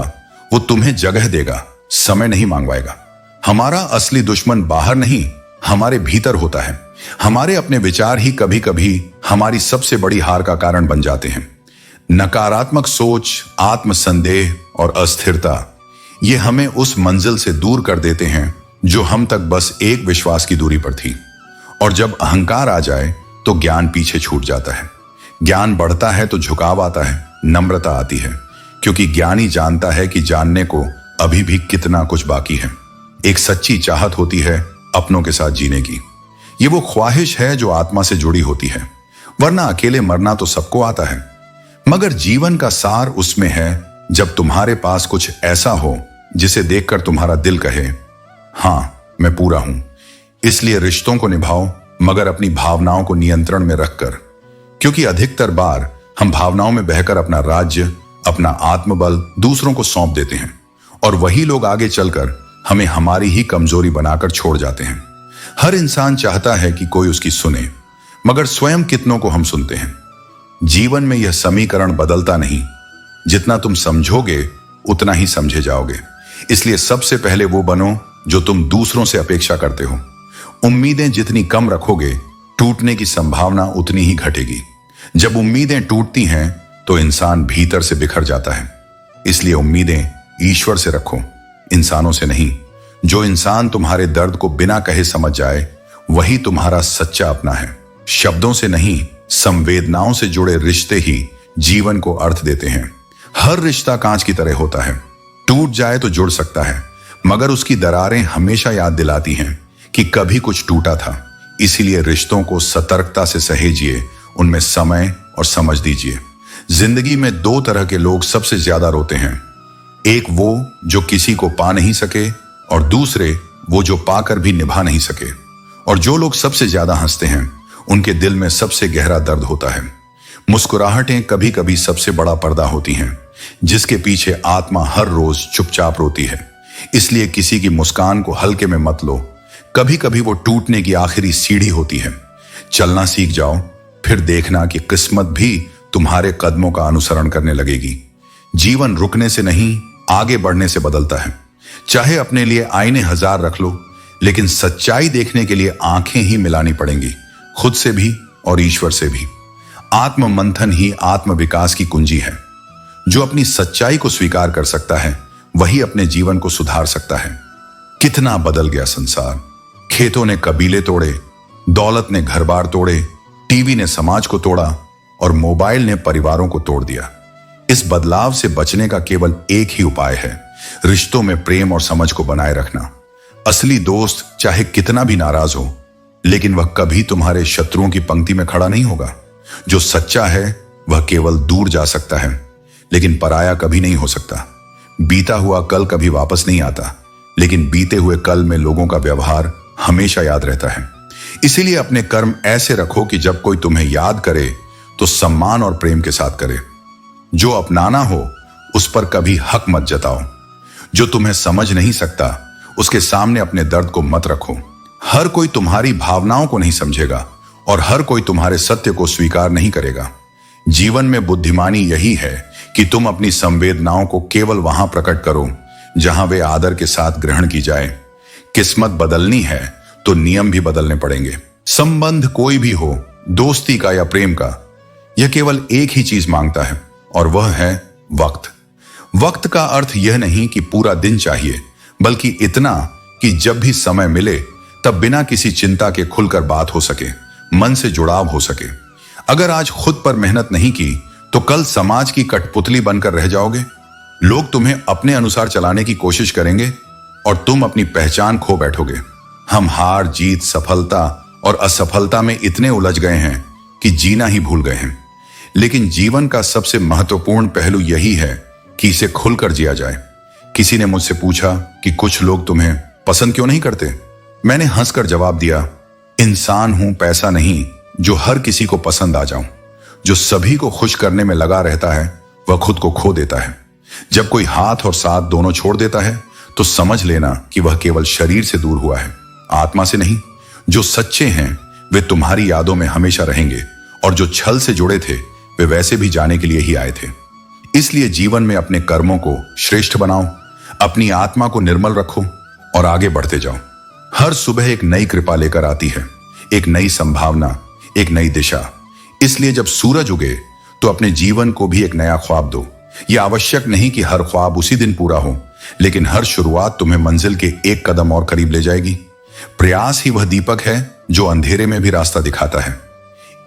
वो तुम्हें जगह देगा, समय नहीं मांगवाएगा। हमारा असली दुश्मन बाहर नहीं, हमारे भीतर होता है। हमारे अपने विचार ही कभी कभी हमारी सबसे बड़ी हार का कारण बन जाते हैं। नकारात्मक सोच, आत्मसंदेह और अस्थिरता ये हमें उस मंजिल से दूर कर देते हैं जो हम तक बस एक विश्वास की दूरी पर थी। और जब अहंकार आ जाए तो ज्ञान पीछे छूट जाता है। ज्ञान बढ़ता है तो झुकाव आता है, नम्रता आती है, क्योंकि ज्ञानी जानता है कि जानने को अभी भी कितना कुछ बाकी है। एक सच्ची चाहत होती है अपनों के साथ जीने की। ये वो ख्वाहिश है जो आत्मा से जुड़ी होती है, वरना अकेले मरना तो सबको आता है। मगर जीवन का सार उसमें है जब तुम्हारे पास कुछ ऐसा हो जिसे देखकर तुम्हारा दिल कहे, हां मैं पूरा हूं। इसलिए रिश्तों को निभाओ, मगर अपनी भावनाओं को नियंत्रण में रखकर, क्योंकि अधिकतर बार हम भावनाओं में बहकर अपना राज्य, अपना आत्मबल दूसरों को सौंप देते हैं, और वही लोग आगे चलकर हमें हमारी ही कमजोरी बनाकर छोड़ जाते हैं। हर इंसान चाहता है कि कोई उसकी सुने, मगर स्वयं कितनों को हम सुनते हैं। जीवन में यह समीकरण बदलता नहीं, जितना तुम समझोगे उतना ही समझे जाओगे। इसलिए सबसे पहले वो बनो जो तुम दूसरों से अपेक्षा करते हो। उम्मीदें जितनी कम रखोगे, टूटने की संभावना उतनी ही घटेगी। जब उम्मीदें टूटती हैं तो इंसान भीतर से बिखर जाता है। इसलिए उम्मीदें ईश्वर से रखो, इंसानों से नहीं। जो इंसान तुम्हारे दर्द को बिना कहे समझ जाए वही तुम्हारा सच्चा अपना है। शब्दों से नहीं, संवेदनाओं से जुड़े रिश्ते ही जीवन को अर्थ देते हैं। हर रिश्ता कांच की तरह होता है, टूट जाए तो जुड़ सकता है, मगर उसकी दरारें हमेशा याद दिलाती हैं कि कभी कुछ टूटा था। इसीलिए रिश्तों को सतर्कता से सहेजिए, उनमें समय और समझ दीजिए। जिंदगी में दो तरह के लोग सबसे ज्यादा रोते हैं, एक वो जो किसी को पा नहीं सके, और दूसरे वो जो पाकर भी निभा नहीं सके। और जो लोग सबसे ज्यादा हंसते हैं उनके दिल में सबसे गहरा दर्द होता है। मुस्कुराहटें कभी कभी सबसे बड़ा पर्दा होती हैं, जिसके पीछे आत्मा हर रोज चुपचाप रोती है। इसलिए किसी की मुस्कान को हल्के में मत लो, कभी कभी वो टूटने की आखिरी सीढ़ी होती है। चलना सीख जाओ, फिर देखना कि किस्मत भी तुम्हारे कदमों का अनुसरण करने लगेगी। जीवन रुकने से नहीं, आगे बढ़ने से बदलता है। चाहे अपने लिए आईने 1000 रख लो, लेकिन सच्चाई देखने के लिए आंखें ही मिलानी पड़ेंगी, खुद से भी और ईश्वर से भी। आत्म मंथन ही आत्म विकास की कुंजी है। जो अपनी सच्चाई को स्वीकार कर सकता है वही अपने जीवन को सुधार सकता है। कितना बदल गया संसार। खेतों ने कबीले तोड़े, दौलत ने घर बार तोड़े, टीवी ने समाज को तोड़ा और मोबाइल ने परिवारों को तोड़ दिया। इस बदलाव से बचने का केवल एक ही उपाय है, रिश्तों में प्रेम और समझ को बनाए रखना। असली दोस्त चाहे कितना भी नाराज हो, लेकिन वह कभी तुम्हारे शत्रुओं की पंक्ति में खड़ा नहीं होगा। जो सच्चा है वह केवल दूर जा सकता है, लेकिन पराया कभी नहीं हो सकता। बीता हुआ कल कभी वापस नहीं आता, लेकिन बीते हुए कल में लोगों का व्यवहार हमेशा याद रहता है। इसीलिए अपने कर्म ऐसे रखो कि जब कोई तुम्हें याद करे तो सम्मान और प्रेम के साथ करे। जो अपनाना हो उस पर कभी हक मत जताओ। जो तुम्हें समझ नहीं सकता उसके सामने अपने दर्द को मत रखो। हर कोई तुम्हारी भावनाओं को नहीं समझेगा और हर कोई तुम्हारे सत्य को स्वीकार नहीं करेगा। जीवन में बुद्धिमानी यही है कि तुम अपनी संवेदनाओं को केवल वहां प्रकट करो जहां वे आदर के साथ ग्रहण की जाए। किस्मत बदलनी है तो नियम भी बदलने पड़ेंगे। संबंध कोई भी हो, दोस्ती का या प्रेम का, यह केवल एक ही चीज मांगता है और वह है वक्त। वक्त का अर्थ यह नहीं कि पूरा दिन चाहिए, बल्कि इतना कि जब भी समय मिले तब बिना किसी चिंता के खुलकर बात हो सके, मन से जुड़ाव हो सके। अगर आज खुद पर मेहनत नहीं की तो कल समाज की कठपुतली बनकर रह जाओगे। लोग तुम्हें अपने अनुसार चलाने की कोशिश करेंगे और तुम अपनी पहचान खो बैठोगे। हम हार जीत, सफलता और असफलता में इतने उलझ गए हैं कि जीना ही भूल गए हैं। लेकिन जीवन का सबसे महत्वपूर्ण पहलू यही है कि इसे खुलकर जिया जाए। किसी ने मुझसे पूछा कि कुछ लोग तुम्हें पसंद क्यों नहीं करते। मैंने हंसकर जवाब दिया, इंसान हूं, पैसा नहीं जो हर किसी को पसंद आ जाऊं। जो सभी को खुश करने में लगा रहता है वह खुद को खो देता है। जब कोई हाथ और साथ दोनों छोड़ देता है तो समझ लेना कि वह केवल शरीर से दूर हुआ है, आत्मा से नहीं। जो सच्चे हैं वे तुम्हारी यादों में हमेशा रहेंगे और जो छल से जुड़े थे वे वैसे भी जाने के लिए ही आए थे। इसलिए जीवन में अपने कर्मों को श्रेष्ठ बनाओ, अपनी आत्मा को निर्मल रखो और आगे बढ़ते जाओ। हर सुबह एक नई कृपा लेकर आती है, एक नई संभावना, एक नई दिशा। इसलिए जब सूरज उगे तो अपने जीवन को भी एक नया ख्वाब दो। यह आवश्यक नहीं कि हर ख्वाब उसी दिन पूरा हो, लेकिन हर शुरुआत तुम्हें मंजिल के एक कदम और करीब ले जाएगी। प्रयास ही वह दीपक है जो अंधेरे में भी रास्ता दिखाता है।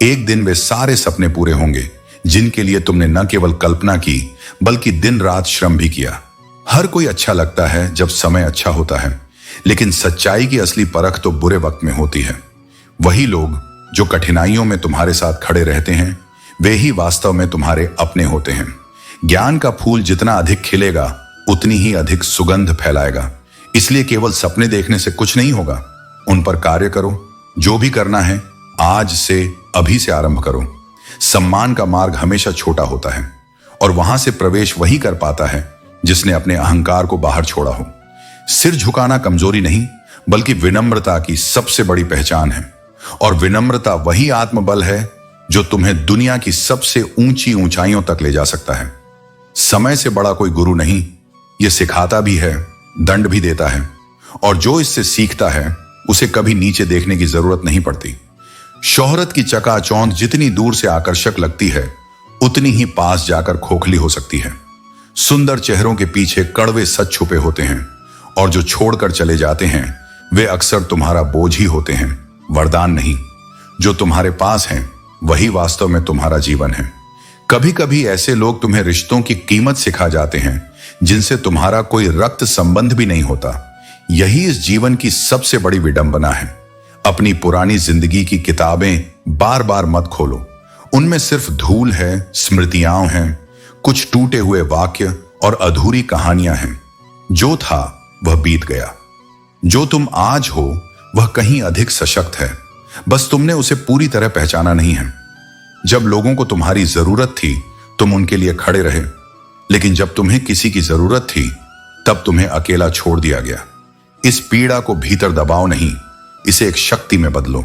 एक दिन वे सारे सपने पूरे होंगे जिनके लिए तुमने न केवल कल्पना की बल्कि दिन रात श्रम भी किया। हर कोई अच्छा लगता है जब समय अच्छा होता है, लेकिन सच्चाई की असली परख तो बुरे वक्त में होती है। वही लोग जो कठिनाइयों में तुम्हारे साथ खड़े रहते हैं वे ही वास्तव में तुम्हारे अपने होते हैं। ज्ञान का फूल जितना अधिक खिलेगा उतनी ही अधिक सुगंध फैलाएगा। इसलिए केवल सपने देखने से कुछ नहीं होगा, उन पर कार्य करो। जो भी करना है आज से, अभी से आरंभ करो। सम्मान का मार्ग हमेशा छोटा होता है और वहां से प्रवेश वही कर पाता है जिसने अपने अहंकार को बाहर छोड़ा हो। सिर झुकाना कमजोरी नहीं बल्कि विनम्रता की सबसे बड़ी पहचान है और विनम्रता वही आत्मबल है जो तुम्हें दुनिया की सबसे ऊंची ऊंचाइयों तक ले जा सकता है। समय से बड़ा कोई गुरु नहीं, यह सिखाता भी है, दंड भी देता है और जो इससे सीखता है उसे कभी नीचे देखने की जरूरत नहीं पड़ती। शोहरत की चकाचौंध जितनी दूर से आकर्षक लगती है उतनी ही पास जाकर खोखली हो सकती है। सुंदर चेहरों के पीछे कड़वे सच छुपे होते हैं और जो छोड़कर चले जाते हैं वे अक्सर तुम्हारा बोझ ही होते हैं, वरदान नहीं। जो तुम्हारे पास हैं वही वास्तव में तुम्हारा जीवन है। कभी कभी ऐसे लोग तुम्हें रिश्तों की कीमत सिखा जाते हैं जिनसे तुम्हारा कोई रक्त संबंध भी नहीं होता। यही इस जीवन की सबसे बड़ी विडंबना है। अपनी पुरानी जिंदगी की किताबें बार बार मत खोलो, उनमें सिर्फ धूल है, स्मृतियां हैं, कुछ टूटे हुए वाक्य और अधूरी कहानियां हैं। जो था वह बीत गया। जो तुम आज हो वह कहीं अधिक सशक्त है, बस तुमने उसे पूरी तरह पहचाना नहीं है। जब लोगों को तुम्हारी जरूरत थी तुम उनके लिए खड़े रहे, लेकिन जब तुम्हें किसी की जरूरत थी तब तुम्हें अकेला छोड़ दिया गया। इस पीड़ा को भीतर दबाओ नहीं, इसे एक शक्ति में बदलो।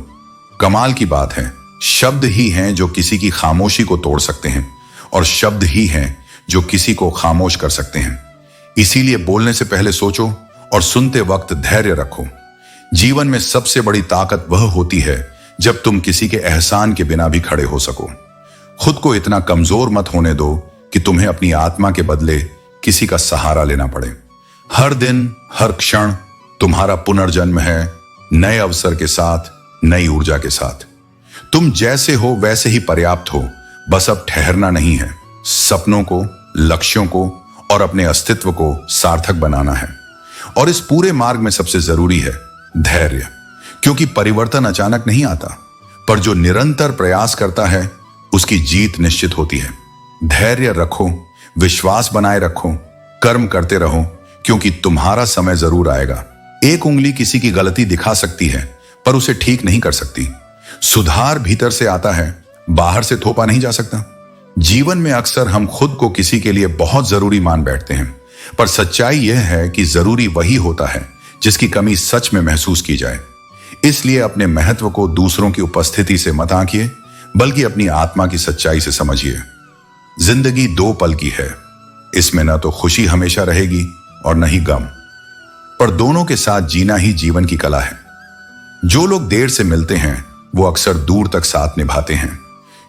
कमाल की बात है, शब्द ही हैं जो किसी की खामोशी को तोड़ सकते हैं और शब्द ही हैं जो किसी को खामोश कर सकते हैं। इसीलिए बोलने से पहले सोचो और सुनते वक्त धैर्य रखो। जीवन में सबसे बड़ी ताकत वह होती है जब तुम किसी के एहसान के बिना भी खड़े हो सको। खुद को इतना कमजोर मत होने दो कि तुम्हें अपनी आत्मा के बदले किसी का सहारा लेना पड़े। हर दिन, हर क्षण तुम्हारा पुनर्जन्म है, नए अवसर के साथ, नई ऊर्जा के साथ। तुम जैसे हो वैसे ही पर्याप्त हो, बस अब ठहरना नहीं है। सपनों को, लक्ष्यों को और अपने अस्तित्व को सार्थक बनाना है। और इस पूरे मार्ग में सबसे जरूरी है धैर्य, क्योंकि परिवर्तन अचानक नहीं आता, पर जो निरंतर प्रयास करता है उसकी जीत निश्चित होती है। धैर्य रखो, विश्वास बनाए रखो, कर्म करते रहो, क्योंकि तुम्हारा समय जरूर आएगा। एक उंगली किसी की गलती दिखा सकती है पर उसे ठीक नहीं कर सकती। सुधार भीतर से आता है, बाहर से थोपा नहीं जा सकता। जीवन में अक्सर हम खुद को किसी के लिए बहुत जरूरी मान बैठते हैं, पर सच्चाई यह है कि जरूरी वही होता है जिसकी कमी सच में महसूस की जाए। इसलिए अपने महत्व को दूसरों की उपस्थिति से मत आंकिए, बल्कि अपनी आत्मा की सच्चाई से समझिए। जिंदगी 2 पल की है, इसमें न तो खुशी हमेशा रहेगी और न ही गम, पर दोनों के साथ जीना ही जीवन की कला है। जो लोग देर से मिलते हैं वो अक्सर दूर तक साथ निभाते हैं,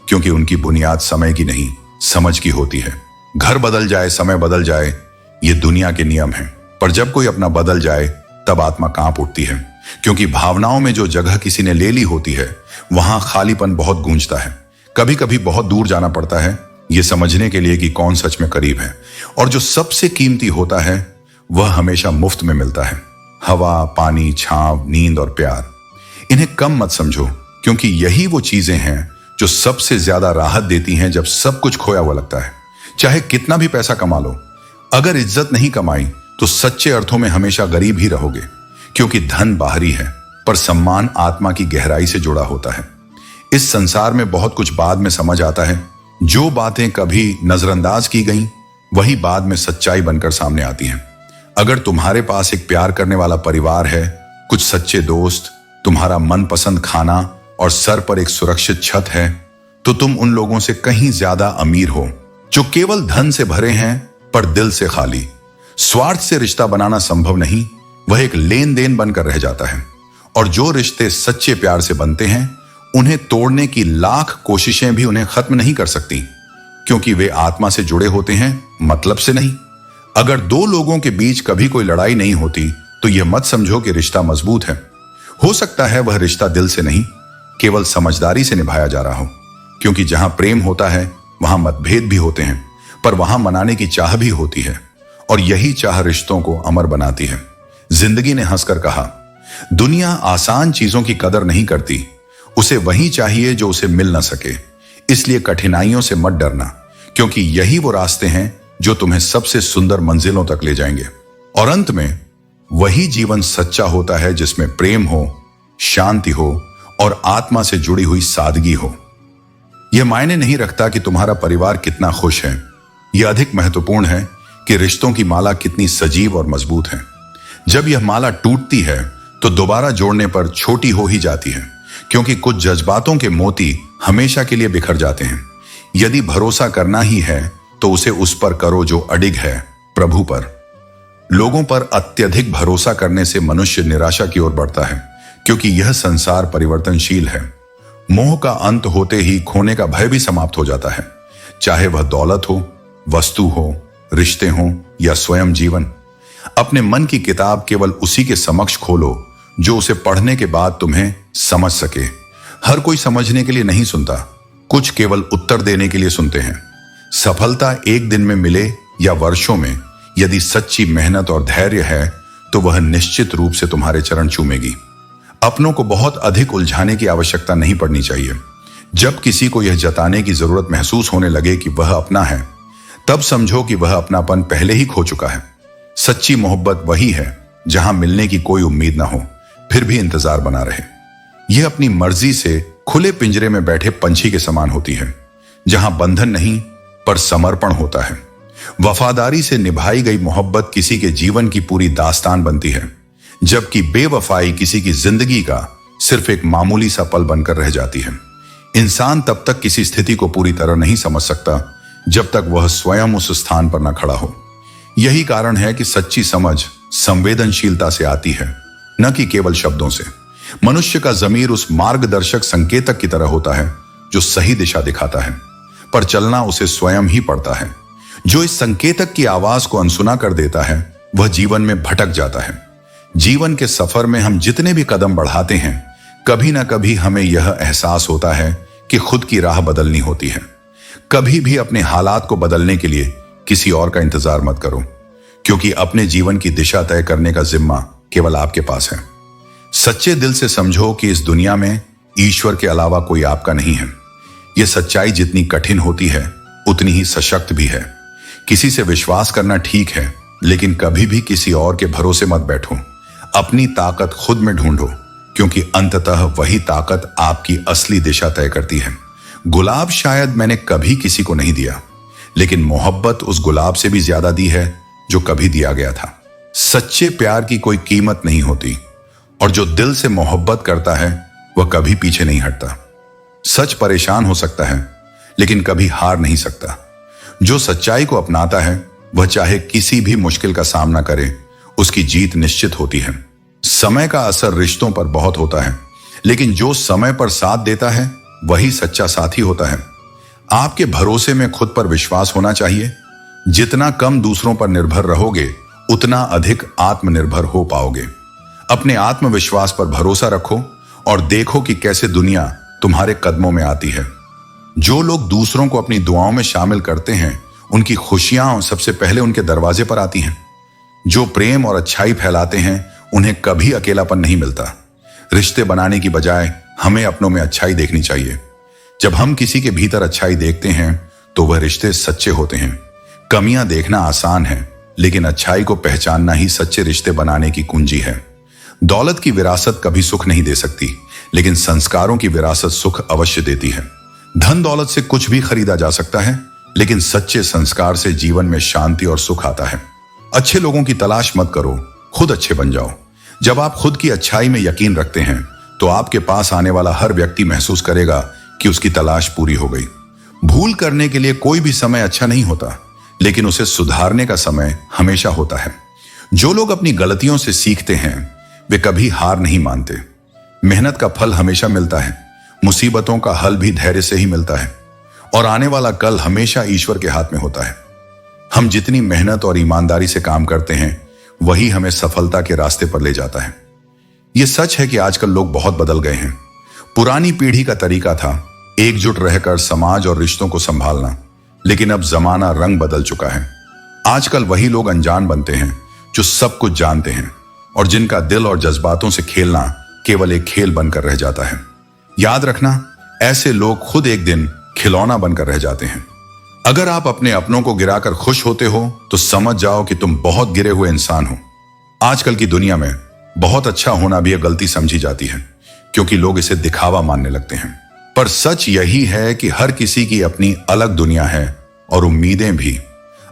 क्योंकि उनकी बुनियाद समय की नहीं समझ की होती है। घर बदल जाए, समय बदल जाए, ये दुनिया के नियम हैं, पर जब कोई अपना बदल जाए तब आत्मा कांप उठती है, क्योंकि भावनाओं में जो जगह किसी ने ले ली होती है वहां खालीपन बहुत गूंजता है। कभी कभी बहुत दूर जाना पड़ता है ये समझने के लिए कि कौन सच में करीब है, और जो सबसे कीमती होता है वह हमेशा मुफ्त में मिलता है। हवा, पानी, छांव, नींद और प्यार, इन्हें कम मत समझो, क्योंकि यही वो चीजें हैं जो सबसे ज्यादा राहत देती हैं जब सब कुछ खोया हुआ लगता है। चाहे कितना भी पैसा कमा लो, अगर इज्जत नहीं कमाई तो सच्चे अर्थों में हमेशा गरीब ही रहोगे, क्योंकि धन बाहरी है पर सम्मान आत्मा की गहराई से जुड़ा होता है। इस संसार में बहुत कुछ बाद में समझ आता है। जो बातें कभी नजरअंदाज की गईं, वही बाद में सच्चाई बनकर सामने आती हैं। अगर तुम्हारे पास एक प्यार करने वाला परिवार है, कुछ सच्चे दोस्त, तुम्हारा मनपसंद खाना और सर पर एक सुरक्षित छत है, तो तुम उन लोगों से कहीं ज्यादा अमीर हो जो केवल धन से भरे हैं पर दिल से खाली। स्वार्थ से रिश्ता बनाना संभव नहीं, वह एक लेन देन बनकर रह जाता है। और जो रिश्ते सच्चे प्यार से बनते हैं, उन्हें तोड़ने की लाख कोशिशें भी उन्हें खत्म नहीं कर सकती, क्योंकि वे आत्मा से जुड़े होते हैं, मतलब से नहीं। अगर 2 लोगों के बीच कभी कोई लड़ाई नहीं होती तो यह मत समझो कि रिश्ता मजबूत है। हो सकता है वह रिश्ता दिल से नहीं, केवल समझदारी से निभाया जा रहा हो, क्योंकि जहां प्रेम होता है वहां मतभेद भी होते हैं, पर वहां मनाने की चाह भी होती है, और यही चाह रिश्तों को अमर बनाती है। जिंदगी ने हंसकर कहा, दुनिया आसान चीजों की कदर नहीं करती, उसे वही चाहिए जो उसे मिल ना सके। इसलिए कठिनाइयों से मत डरना, क्योंकि यही वो रास्ते हैं जो तुम्हें सबसे सुंदर मंजिलों तक ले जाएंगे। और अंत में वही जीवन सच्चा होता है जिसमें प्रेम हो, शांति हो और आत्मा से जुड़ी हुई सादगी हो। यह मायने नहीं रखता कि तुम्हारा परिवार कितना खुश है, यह अधिक महत्वपूर्ण है कि रिश्तों की माला कितनी सजीव और मजबूत है। जब यह माला टूटती है तो दोबारा जोड़ने पर छोटी हो ही जाती है, क्योंकि कुछ जज्बातों के मोती हमेशा के लिए बिखर जाते हैं। यदि भरोसा करना ही है तो उसे उस पर करो जो अडिग है, प्रभु पर। लोगों पर अत्यधिक भरोसा करने से मनुष्य निराशा की ओर बढ़ता है, क्योंकि यह संसार परिवर्तनशील है। मोह का अंत होते ही खोने का भय भी समाप्त हो जाता है, चाहे वह दौलत हो, वस्तु हो, रिश्ते हो या स्वयं जीवन। अपने मन की किताब केवल उसी के समक्ष खोलो जो उसे पढ़ने के बाद तुम्हें समझ सके। हर कोई समझने के लिए नहीं सुनता, कुछ केवल उत्तर देने के लिए सुनते हैं। सफलता एक दिन में मिले या वर्षों में, यदि सच्ची मेहनत और धैर्य है तो वह निश्चित रूप से तुम्हारे चरण चूमेगी। अपनों को बहुत अधिक उलझाने की आवश्यकता नहीं पड़नी चाहिए। जब किसी को यह जताने की जरूरत महसूस होने लगे कि वह अपना है, तब समझो कि वह अपनापन पहले ही खो चुका है। सच्ची मोहब्बत वही है जहां मिलने की कोई उम्मीद ना हो, फिर भी इंतजार बना रहे। यह अपनी मर्जी से खुले पिंजरे में बैठे पंछी के समान होती है, जहां बंधन नहीं पर समर्पण होता है। वफादारी से निभाई गई मोहब्बत किसी के जीवन की पूरी दास्तान बनती है, जबकि बेवफाई किसी की जिंदगी का सिर्फ एक मामूली सा पल बनकर रह जाती है। इंसान तब तक किसी स्थिति को पूरी तरह नहीं समझ सकता जब तक वह स्वयं उस स्थान पर न खड़ा हो। यही कारण है कि सच्ची समझ संवेदनशीलता से आती है, न कि केवल शब्दों से। मनुष्य का ज़मीर उस मार्गदर्शक संकेतक की तरह होता है जो सही दिशा दिखाता है, पर चलना उसे स्वयं ही पड़ता है। जो इस संकेतक की आवाज को अनसुना कर देता है वह जीवन में भटक जाता है। जीवन के सफर में हम जितने भी कदम बढ़ाते हैं, कभी ना कभी हमें यह एहसास होता है कि खुद की राह बदलनी होती है। कभी भी अपने हालात को बदलने के लिए किसी और का इंतजार मत करो, क्योंकि अपने जीवन की दिशा तय करने का जिम्मा केवल आपके पास है। सच्चे दिल से समझो कि इस दुनिया में ईश्वर के अलावा कोई आपका नहीं है। यह सच्चाई जितनी कठिन होती है उतनी ही सशक्त भी है। किसी से विश्वास करना ठीक है, लेकिन कभी भी किसी और के भरोसे मत बैठो। अपनी ताकत खुद में ढूंढो, क्योंकि अंततः वही ताकत आपकी असली दिशा तय करती है। गुलाब शायद मैंने कभी किसी को नहीं दिया, लेकिन मोहब्बत उस गुलाब से भी ज्यादा दी है जो कभी दिया गया था। सच्चे प्यार की कोई कीमत नहीं होती, और जो दिल से मोहब्बत करता है वह कभी पीछे नहीं हटता। सच परेशान हो सकता है, लेकिन कभी हार नहीं सकता। जो सच्चाई को अपनाता है वह चाहे किसी भी मुश्किल का सामना करे, उसकी जीत निश्चित होती है। समय का असर रिश्तों पर बहुत होता है, लेकिन जो समय पर साथ देता है वही सच्चा साथी होता है। आपके भरोसे में खुद पर विश्वास होना चाहिए। जितना कम दूसरों पर निर्भर रहोगे, उतना अधिक आत्मनिर्भर हो पाओगे। अपने आत्मविश्वास पर भरोसा रखो और देखो कि कैसे दुनिया तुम्हारे कदमों में आती है। जो लोग दूसरों को अपनी दुआओं में शामिल करते हैं, उनकी खुशियां सबसे पहले उनके दरवाजे पर आती हैं। जो प्रेम और अच्छाई फैलाते हैं, उन्हें कभी अकेलापन नहीं मिलता। रिश्ते बनाने की बजाय हमें अपनों में अच्छाई देखनी चाहिए। जब हम किसी के भीतर अच्छाई देखते हैं तो वह रिश्ते सच्चे होते हैं। कमियां देखना आसान है, लेकिन अच्छाई को पहचानना ही सच्चे रिश्ते बनाने की कुंजी है। दौलत की विरासत कभी सुख नहीं दे सकती, लेकिन संस्कारों की विरासत सुख अवश्य देती है। धन दौलत से कुछ भी खरीदा जा सकता है, लेकिन सच्चे संस्कार से जीवन में शांति और सुख आता है। अच्छे लोगों की तलाश मत करो, खुद अच्छे बन जाओ। जब आप खुद की अच्छाई में यकीन रखते हैं, तो आपके पास आने वाला हर व्यक्ति महसूस करेगा कि उसकी तलाश पूरी हो गई। भूल करने के लिए कोई भी समय अच्छा नहीं होता, लेकिन उसे सुधारने का समय हमेशा होता है। जो लोग अपनी गलतियों से सीखते हैं, वे कभी हार नहीं मानते। मेहनत का फल हमेशा मिलता है, मुसीबतों का हल भी धैर्य से ही मिलता है, और आने वाला कल हमेशा ईश्वर के हाथ में होता है। हम जितनी मेहनत और ईमानदारी से काम करते हैं, वही हमें सफलता के रास्ते पर ले जाता है। यह सच है कि आजकल लोग बहुत बदल गए हैं। पुरानी पीढ़ी का तरीका था एकजुट रहकर समाज और रिश्तों को संभालना, लेकिन अब जमाना रंग बदल चुका है। आजकल वही लोग अनजान बनते हैं जो सब कुछ जानते हैं, और जिनका दिल और जज्बातों से खेलना केवल एक खेल बनकर रह जाता है। याद रखना, ऐसे लोग खुद एक दिन खिलौना बनकर रह जाते हैं। अगर आप अपने अपनों को गिराकर खुश होते हो, तो समझ जाओ कि तुम बहुत गिरे हुए इंसान हो। आजकल की दुनिया में बहुत अच्छा होना भी एक गलती समझी जाती है, क्योंकि लोग इसे दिखावा मानने लगते हैं। पर सच यही है कि हर किसी की अपनी अलग दुनिया है, और उम्मीदें भी।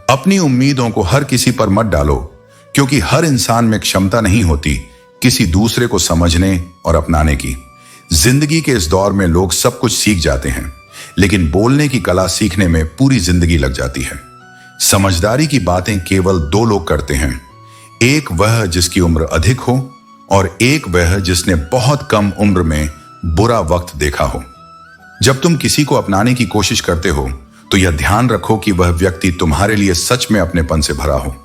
अपनी उम्मीदों को हर किसी पर मत डालो, क्योंकि हर इंसान में क्षमता नहीं होती किसी दूसरे को समझने और अपनाने की। जिंदगी के इस दौर में लोग सब कुछ सीख जाते हैं, लेकिन बोलने की कला सीखने में पूरी जिंदगी लग जाती है। समझदारी की बातें केवल दो लोग करते हैं, एक वह जिसकी उम्र अधिक हो, और एक वह जिसने बहुत कम उम्र में बुरा वक्त देखा हो। जब तुम किसी को अपनाने की कोशिश करते हो, तो यह ध्यान रखो कि वह व्यक्ति तुम्हारे लिए सच में अपनेपन से भरा हो।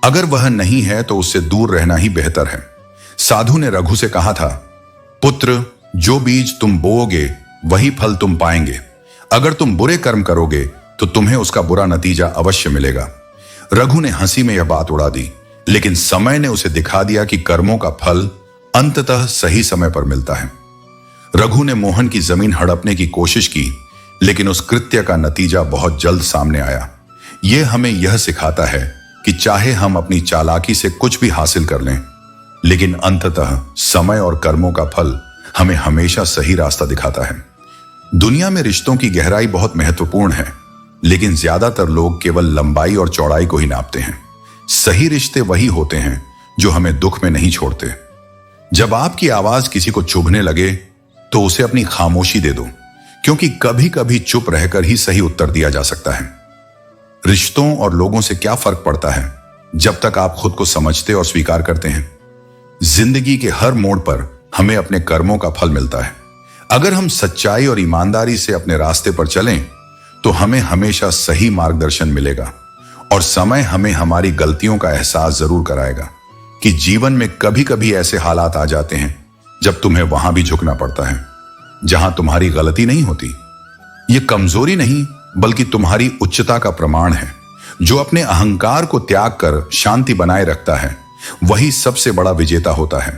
अगर वह नहीं है, तो उससे दूर रहना ही बेहतर है। साधु ने रघु से कहा था, पुत्र, जो बीज तुम बोओगे वही फल तुम पाएंगे। अगर तुम बुरे कर्म करोगे तो तुम्हें उसका बुरा नतीजा अवश्य मिलेगा। रघु ने हंसी में यह बात उड़ा दी, लेकिन समय ने उसे दिखा दिया कि कर्मों का फल अंततः सही समय पर मिलता है। रघु ने मोहन की जमीन हड़पने की कोशिश की, लेकिन उस कृत्य का नतीजा बहुत जल्द सामने आया। यह हमें यह सिखाता है कि चाहे हम अपनी चालाकी से कुछ भी हासिल कर लें, लेकिन अंततः समय और कर्मों का फल हमें हमेशा सही रास्ता दिखाता है। दुनिया में रिश्तों की गहराई बहुत महत्वपूर्ण है, लेकिन ज्यादातर लोग केवल लंबाई और चौड़ाई को ही नापते हैं। सही रिश्ते वही होते हैं जो हमें दुख में नहीं छोड़ते। जब आपकी आवाज किसी को चुभने लगे, तो उसे अपनी खामोशी दे दो, क्योंकि कभी कभी चुप रहकर ही सही उत्तर दिया जा सकता है। रिश्तों और लोगों से क्या फर्क पड़ता है, जब तक आप खुद को समझते और स्वीकार करते हैं। जिंदगी के हर मोड़ पर हमें अपने कर्मों का फल मिलता है। अगर हम सच्चाई और ईमानदारी से अपने रास्ते पर चलें, तो हमें हमेशा सही मार्गदर्शन मिलेगा, और समय हमें हमारी गलतियों का एहसास जरूर कराएगा कि जीवन में कभी कभी ऐसे हालात आ जाते हैं जब तुम्हें वहां भी झुकना पड़ता है, जहां तुम्हारी गलती नहीं होती। यह कमजोरी नहीं, बल्कि तुम्हारी उच्चता का प्रमाण है। जो अपने अहंकार को त्याग कर शांति बनाए रखता है, वही सबसे बड़ा विजेता होता है।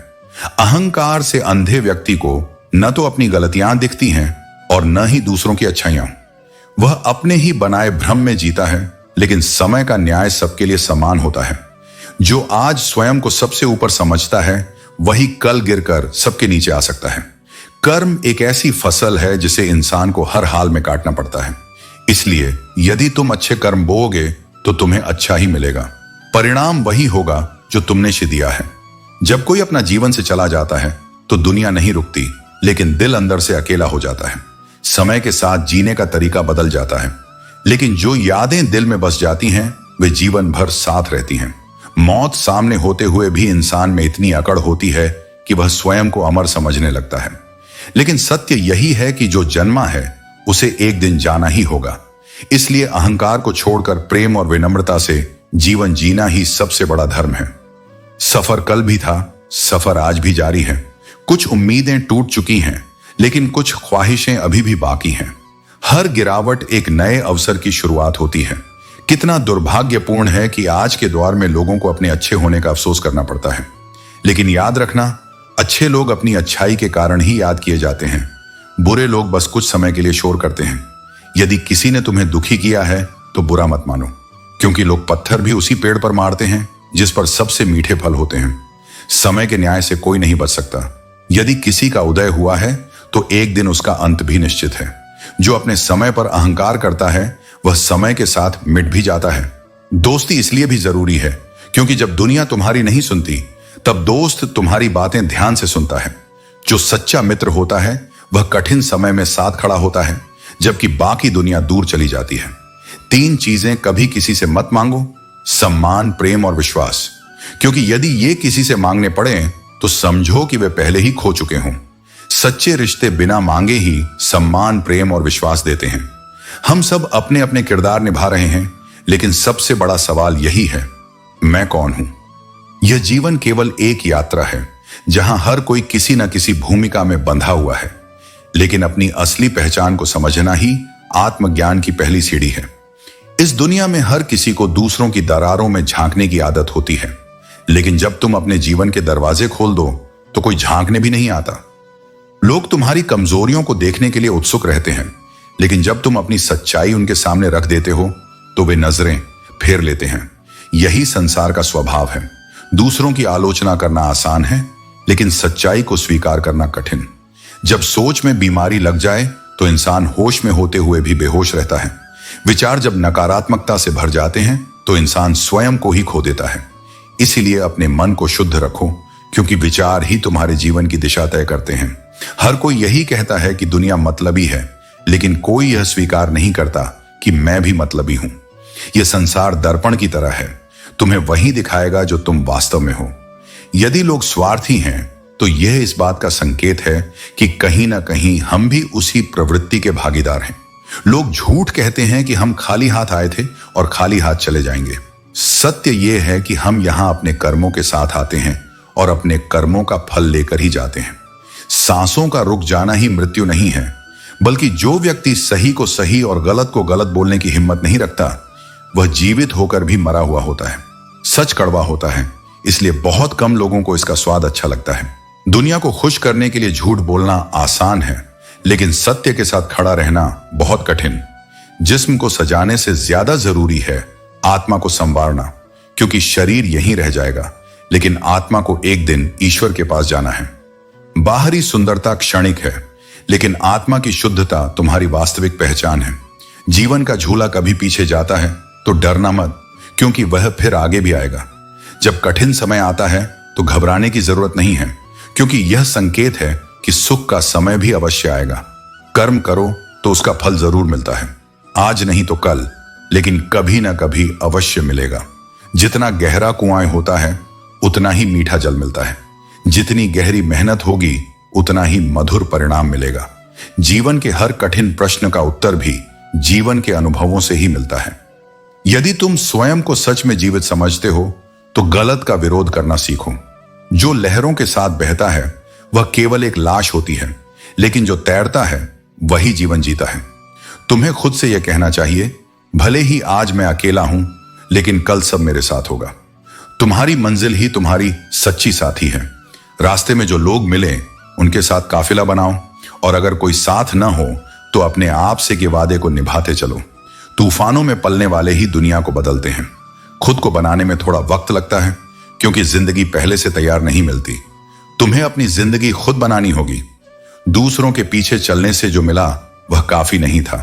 अहंकार से अंधे व्यक्ति को न तो अपनी गलतियां दिखती हैं और न ही दूसरों की अच्छाइयां। वह अपने ही बनाए भ्रम में जीता है, लेकिन समय का न्याय सबके लिए समान होता है। जो आज स्वयं को सबसे ऊपर समझता है, वही कल गिरकर सबके नीचे आ सकता है। कर्म एक ऐसी फसल है जिसे इंसान को हर हाल में काटना पड़ता है। इसलिए यदि तुम अच्छे कर्म बोओगे तो तुम्हें अच्छा ही मिलेगा। परिणाम वही होगा जो तुमने दिया है। जब कोई अपना जीवन से चला जाता है तो दुनिया नहीं रुकती, लेकिन दिल अंदर से अकेला हो जाता है। समय के साथ जीने का तरीका बदल जाता है, लेकिन जो यादें दिल में बस जाती हैं वे जीवन भर साथ रहती हैं। मौत सामने होते हुए भी इंसान में इतनी अकड़ होती है कि वह स्वयं को अमर समझने लगता है। लेकिन सत्य यही है कि जो जन्मा है उसे एक दिन जाना ही होगा। इसलिए अहंकार को छोड़कर प्रेम और विनम्रता से जीवन जीना ही सबसे बड़ा धर्म है। सफर कल भी था, सफर आज भी जारी है। कुछ उम्मीदें टूट चुकी हैं, लेकिन कुछ ख्वाहिशें अभी भी बाकी हैं। हर गिरावट एक नए अवसर की शुरुआत होती है। कितना दुर्भाग्यपूर्ण है कि आज के दौर में लोगों को अपने अच्छे होने का अफसोस करना पड़ता है। लेकिन याद रखना, अच्छे लोग अपनी अच्छाई के कारण ही याद किए जाते हैं। बुरे लोग बस कुछ समय के लिए शोर करते हैं। यदि किसी ने तुम्हें दुखी किया है तो बुरा मत मानो, क्योंकि लोग पत्थर भी उसी पेड़ पर मारते हैं जिस पर सबसे मीठे फल होते हैं। समय के न्याय से कोई नहीं बच सकता। यदि किसी का उदय हुआ है तो एक दिन उसका अंत भी निश्चित है। जो अपने समय पर अहंकार करता है वह समय के साथ मिट भी जाता है। दोस्ती इसलिए भी जरूरी है क्योंकि जब दुनिया तुम्हारी नहीं सुनती तब दोस्त तुम्हारी बातें ध्यान से सुनता है। जो सच्चा मित्र होता है वह कठिन समय में साथ खड़ा होता है, जबकि बाकी दुनिया दूर चली जाती है। 3 चीजें कभी किसी से मत मांगो: सम्मान, प्रेम और विश्वास। क्योंकि यदि ये किसी से मांगने पड़े तो समझो कि वे पहले ही खो चुके हों। सच्चे रिश्ते बिना मांगे ही सम्मान, प्रेम और विश्वास देते हैं। हम सब अपने अपने किरदार निभा रहे हैं, लेकिन सबसे बड़ा सवाल यही है, मैं कौन हूं? यह जीवन केवल एक यात्रा है जहां हर कोई किसी न किसी भूमिका में बंधा हुआ है। लेकिन अपनी असली पहचान को समझना ही आत्मज्ञान की पहली सीढ़ी है। इस दुनिया में हर किसी को दूसरों की दरारों में झांकने की आदत होती है, लेकिन जब तुम अपने जीवन के दरवाजे खोल दो तो कोई झांकने भी नहीं आता। लोग तुम्हारी कमजोरियों को देखने के लिए उत्सुक रहते हैं, लेकिन जब तुम अपनी सच्चाई उनके सामने रख देते हो तो वे नजरें फेर लेते हैं। यही संसार का स्वभाव है। दूसरों की आलोचना करना आसान है, लेकिन सच्चाई को स्वीकार करना कठिन। जब सोच में बीमारी लग जाए तो इंसान होश में होते हुए भी बेहोश रहता है। विचार जब नकारात्मकता से भर जाते हैं तो इंसान स्वयं को ही खो देता है। इसीलिए अपने मन को शुद्ध रखो, क्योंकि विचार ही तुम्हारे जीवन की दिशा तय करते हैं। हर कोई यही कहता है कि दुनिया मतलबी है, लेकिन कोई यह स्वीकार नहीं करता कि मैं भी मतलबी हूं। यह संसार दर्पण की तरह है, तुम्हें वही दिखाएगा जो तुम वास्तव में हो। यदि लोग स्वार्थी हैं तो यह इस बात का संकेत है कि कहीं ना कहीं हम भी उसी प्रवृत्ति के भागीदार हैं। लोग झूठ कहते हैं कि हम खाली हाथ आए थे और खाली हाथ चले जाएंगे। सत्य यह है कि हम यहां अपने कर्मों के साथ आते हैं और अपने कर्मों का फल लेकर ही जाते हैं। सांसों का रुक जाना ही मृत्यु नहीं है, बल्कि जो व्यक्ति सही को सही और गलत को गलत बोलने की हिम्मत नहीं रखता वह जीवित होकर भी मरा हुआ होता है। सच कड़वा होता है, इसलिए बहुत कम लोगों को इसका स्वाद अच्छा लगता है। दुनिया को खुश करने के लिए झूठ बोलना आसान है, लेकिन सत्य के साथ खड़ा रहना बहुत कठिन। जिस्म को सजाने से ज्यादा जरूरी है आत्मा को संवारना, क्योंकि शरीर यहीं रह जाएगा, लेकिन आत्मा को एक दिन ईश्वर के पास जाना है। बाहरी सुंदरता क्षणिक है, लेकिन आत्मा की शुद्धता तुम्हारी वास्तविक पहचान है। जीवन का झूला कभी पीछे जाता है तो डरना मत, क्योंकि वह फिर आगे भी आएगा। जब कठिन समय आता है तो घबराने की जरूरत नहीं है, क्योंकि यह संकेत है कि सुख का समय भी अवश्य आएगा। कर्म करो तो उसका फल जरूर मिलता है, आज नहीं तो कल, लेकिन कभी ना कभी अवश्य मिलेगा। जितना गहरा कुआं होता है उतना ही मीठा जल मिलता है। जितनी गहरी मेहनत होगी उतना ही मधुर परिणाम मिलेगा। जीवन के हर कठिन प्रश्न का उत्तर भी जीवन के अनुभवों से ही मिलता है। यदि तुम स्वयं को सच में जीवित समझते हो तो गलत का विरोध करना सीखो। जो लहरों के साथ बहता है वह केवल एक लाश होती है, लेकिन जो तैरता है वही जीवन जीता है। तुम्हें खुद से यह कहना चाहिए, भले ही आज मैं अकेला हूं, लेकिन कल सब मेरे साथ होगा। तुम्हारी मंजिल ही तुम्हारी सच्ची साथी है। रास्ते में जो लोग मिले उनके साथ काफिला बनाओ, और अगर कोई साथ न हो तो अपने आप से के वादे को निभाते चलो। तूफानों में पलने वाले ही दुनिया को बदलते हैं। खुद को बनाने में थोड़ा वक्त लगता है, क्योंकि जिंदगी पहले से तैयार नहीं मिलती। तुम्हें अपनी जिंदगी खुद बनानी होगी। दूसरों के पीछे चलने से जो मिला वह काफी नहीं था।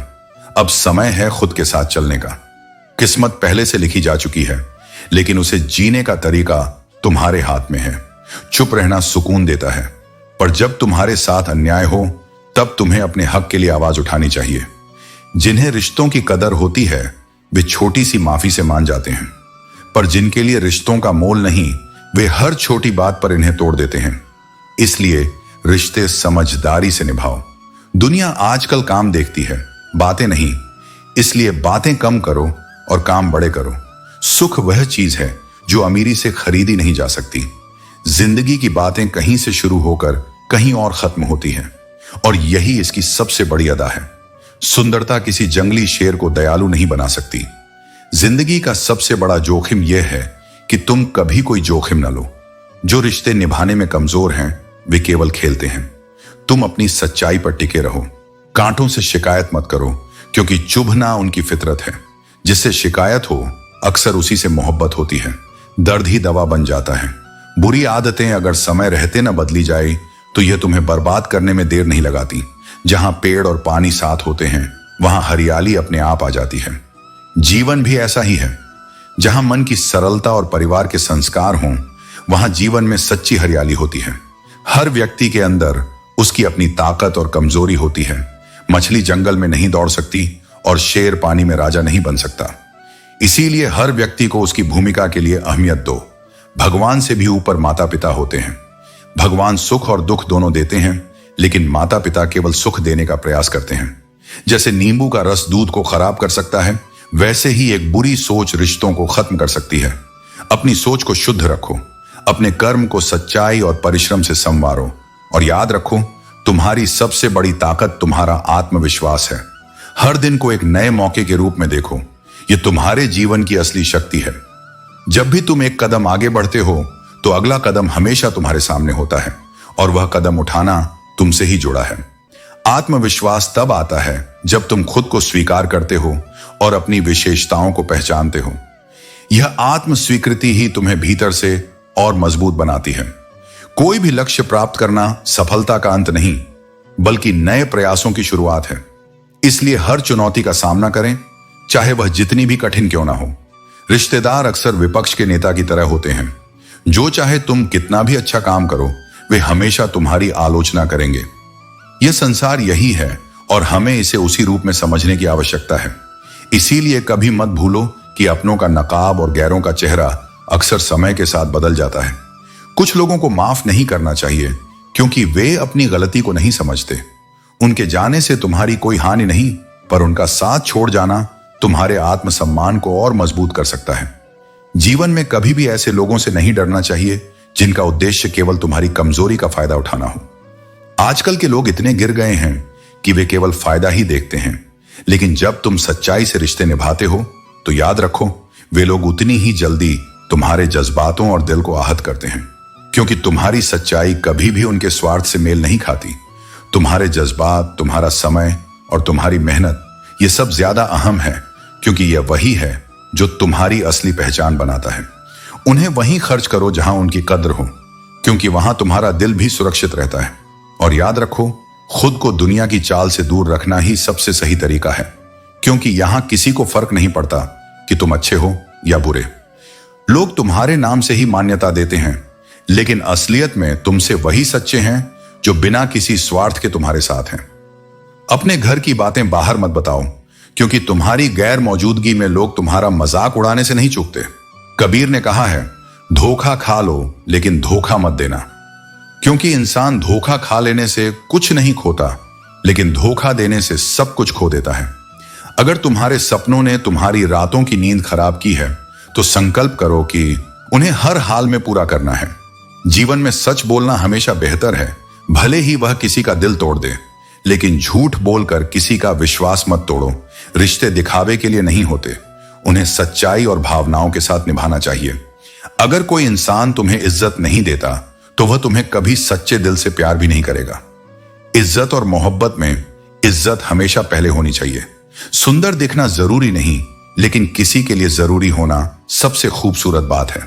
अब समय है खुद के साथ चलने का। किस्मत पहले से लिखी जा चुकी है, लेकिन उसे जीने का तरीका तुम्हारे हाथ में है। चुप रहना सुकून देता है, पर जब तुम्हारे साथ अन्याय हो तब तुम्हें अपने हक के लिए आवाज उठानी चाहिए। जिन्हें रिश्तों की कदर होती है वे छोटी सी माफी से मान जाते हैं, पर जिनके लिए रिश्तों का मोल नहीं वे हर छोटी बात पर इन्हें तोड़ देते हैं। इसलिए रिश्ते समझदारी से निभाओ। दुनिया आजकल काम देखती है, बातें नहीं। इसलिए बातें कम करो और काम बड़े करो। सुख वह चीज है जो अमीरी से खरीदी नहीं जा सकती। जिंदगी की बातें कहीं से शुरू होकर कहीं और खत्म होती हैं, और यही इसकी सबसे बड़ी अदा है। सुंदरता किसी जंगली शेर को दयालु नहीं बना सकती। जिंदगी का सबसे बड़ा जोखिम यह है कि तुम कभी कोई जोखिम न लो। जो रिश्ते निभाने में कमजोर हैं वे केवल खेलते हैं। तुम अपनी सच्चाई पर टिके रहो। कांटों से शिकायत मत करो, क्योंकि चुभना उनकी फितरत है। जिससे शिकायत हो अक्सर उसी से मोहब्बत होती है। दर्द ही दवा बन जाता है। बुरी आदतें अगर समय रहते न बदली जाए तो यह तुम्हें बर्बाद करने में देर नहीं लगाती। जहां पेड़ और पानी साथ होते हैं वहां हरियाली अपने आप आ जाती है। जीवन भी ऐसा ही है। जहां मन की सरलता और परिवार के संस्कार हों वहां जीवन में सच्ची हरियाली होती है। हर व्यक्ति के अंदर उसकी अपनी ताकत और कमजोरी होती है। मछली जंगल में नहीं दौड़ सकती और शेर पानी में राजा नहीं बन सकता। इसीलिए हर व्यक्ति को उसकी भूमिका के लिए अहमियत दो। भगवान से भी ऊपर माता पिता होते हैं। भगवान सुख और दुख दोनों देते हैं, लेकिन माता पिता केवल सुख देने का प्रयास करते हैं। जैसे नींबू का रस दूध को खराब कर सकता है, वैसे ही एक बुरी सोच रिश्तों को खत्म कर सकती है। अपनी सोच को शुद्ध रखो। अपने कर्म को सच्चाई और परिश्रम से संवारो, और याद रखो तुम्हारी सबसे बड़ी ताकत तुम्हारा आत्मविश्वास है। हर दिन को एक नए मौके के रूप में देखो। यह तुम्हारे जीवन की असली शक्ति है। जब भी तुम एक कदम आगे बढ़ते हो तो अगला कदम हमेशा तुम्हारे सामने होता है, और वह कदम उठाना तुमसे ही जुड़ा है। आत्मविश्वास तब आता है जब तुम खुद को स्वीकार करते हो और अपनी विशेषताओं को पहचानते हो। यह आत्म स्वीकृति ही तुम्हें भीतर से और मजबूत बनाती है। कोई भी लक्ष्य प्राप्त करना सफलता का अंत नहीं, बल्कि नए प्रयासों की शुरुआत है। इसलिए हर चुनौती का सामना करें, चाहे वह जितनी भी कठिन क्यों ना हो। रिश्तेदार अक्सर विपक्ष के नेता की तरह होते हैं। जो चाहे तुम कितना भी अच्छा काम करो, वे हमेशा तुम्हारी आलोचना करेंगे। यह संसार यही है, और हमें इसे उसी रूप में समझने की आवश्यकता है। इसीलिए कभी मत भूलो कि अपनों का नकाब और गैरों का चेहरा अक्सर समय के साथ बदल जाता है। कुछ लोगों को माफ नहीं करना चाहिए, क्योंकि वे अपनी गलती को नहीं समझते। उनके जाने से तुम्हारी कोई हानि नहीं, पर उनका साथ छोड़ जाना तुम्हारे आत्मसम्मान को और मजबूत कर सकता है। जीवन में कभी भी ऐसे लोगों से नहीं डरना चाहिए जिनका उद्देश्य केवल तुम्हारी कमजोरी का फायदा उठाना हो। आजकल के लोग इतने गिर गए हैं कि वे केवल फायदा ही देखते हैं, लेकिन जब तुम सच्चाई से रिश्ते निभाते हो तो याद रखो वे लोग उतनी ही जल्दी तुम्हारे जज्बातों और दिल को आहत करते हैं, क्योंकि तुम्हारी सच्चाई कभी भी उनके स्वार्थ से मेल नहीं खाती। तुम्हारे जज्बात, तुम्हारा समय और तुम्हारी मेहनत, ये सब ज्यादा अहम है, क्योंकि यह वही है जो तुम्हारी असली पहचान बनाता है। उन्हें वहीं खर्च करो जहां उनकी कद्र हो, क्योंकि वहां तुम्हारा दिल भी सुरक्षित रहता है। और याद रखो, खुद को दुनिया की चाल से दूर रखना ही सबसे सही तरीका है, क्योंकि यहां किसी को फर्क नहीं पड़ता कि तुम अच्छे हो या बुरे। लोग तुम्हारे नाम से ही मान्यता देते हैं, लेकिन असलियत में तुमसे वही सच्चे हैं जो बिना किसी स्वार्थ के तुम्हारे साथ हैं। अपने घर की बातें बाहर मत बताओ, क्योंकि तुम्हारी गैर मौजूदगी में लोग तुम्हारा मजाक उड़ाने से नहीं चूकते। कबीर ने कहा है, धोखा खा लो लेकिन धोखा मत देना, क्योंकि इंसान धोखा खा लेने से कुछ नहीं खोता, लेकिन धोखा देने से सब कुछ खो देता है। अगर तुम्हारे सपनों ने तुम्हारी रातों की नींद खराब की है तो संकल्प करो कि उन्हें हर हाल में पूरा करना है। जीवन में सच बोलना हमेशा बेहतर है, भले ही वह किसी का दिल तोड़ दे, लेकिन झूठ बोलकर किसी का विश्वास मत तोड़ो। रिश्ते दिखावे के लिए नहीं होते, उन्हें सच्चाई और भावनाओं के साथ निभाना चाहिए। अगर कोई इंसान तुम्हें इज्जत नहीं देता तो वह तुम्हें कभी सच्चे दिल से प्यार भी नहीं करेगा। इज्जत और मोहब्बत में इज्जत हमेशा पहले होनी चाहिए। सुंदर दिखना जरूरी नहीं, लेकिन किसी के लिए जरूरी होना सबसे खूबसूरत बात है।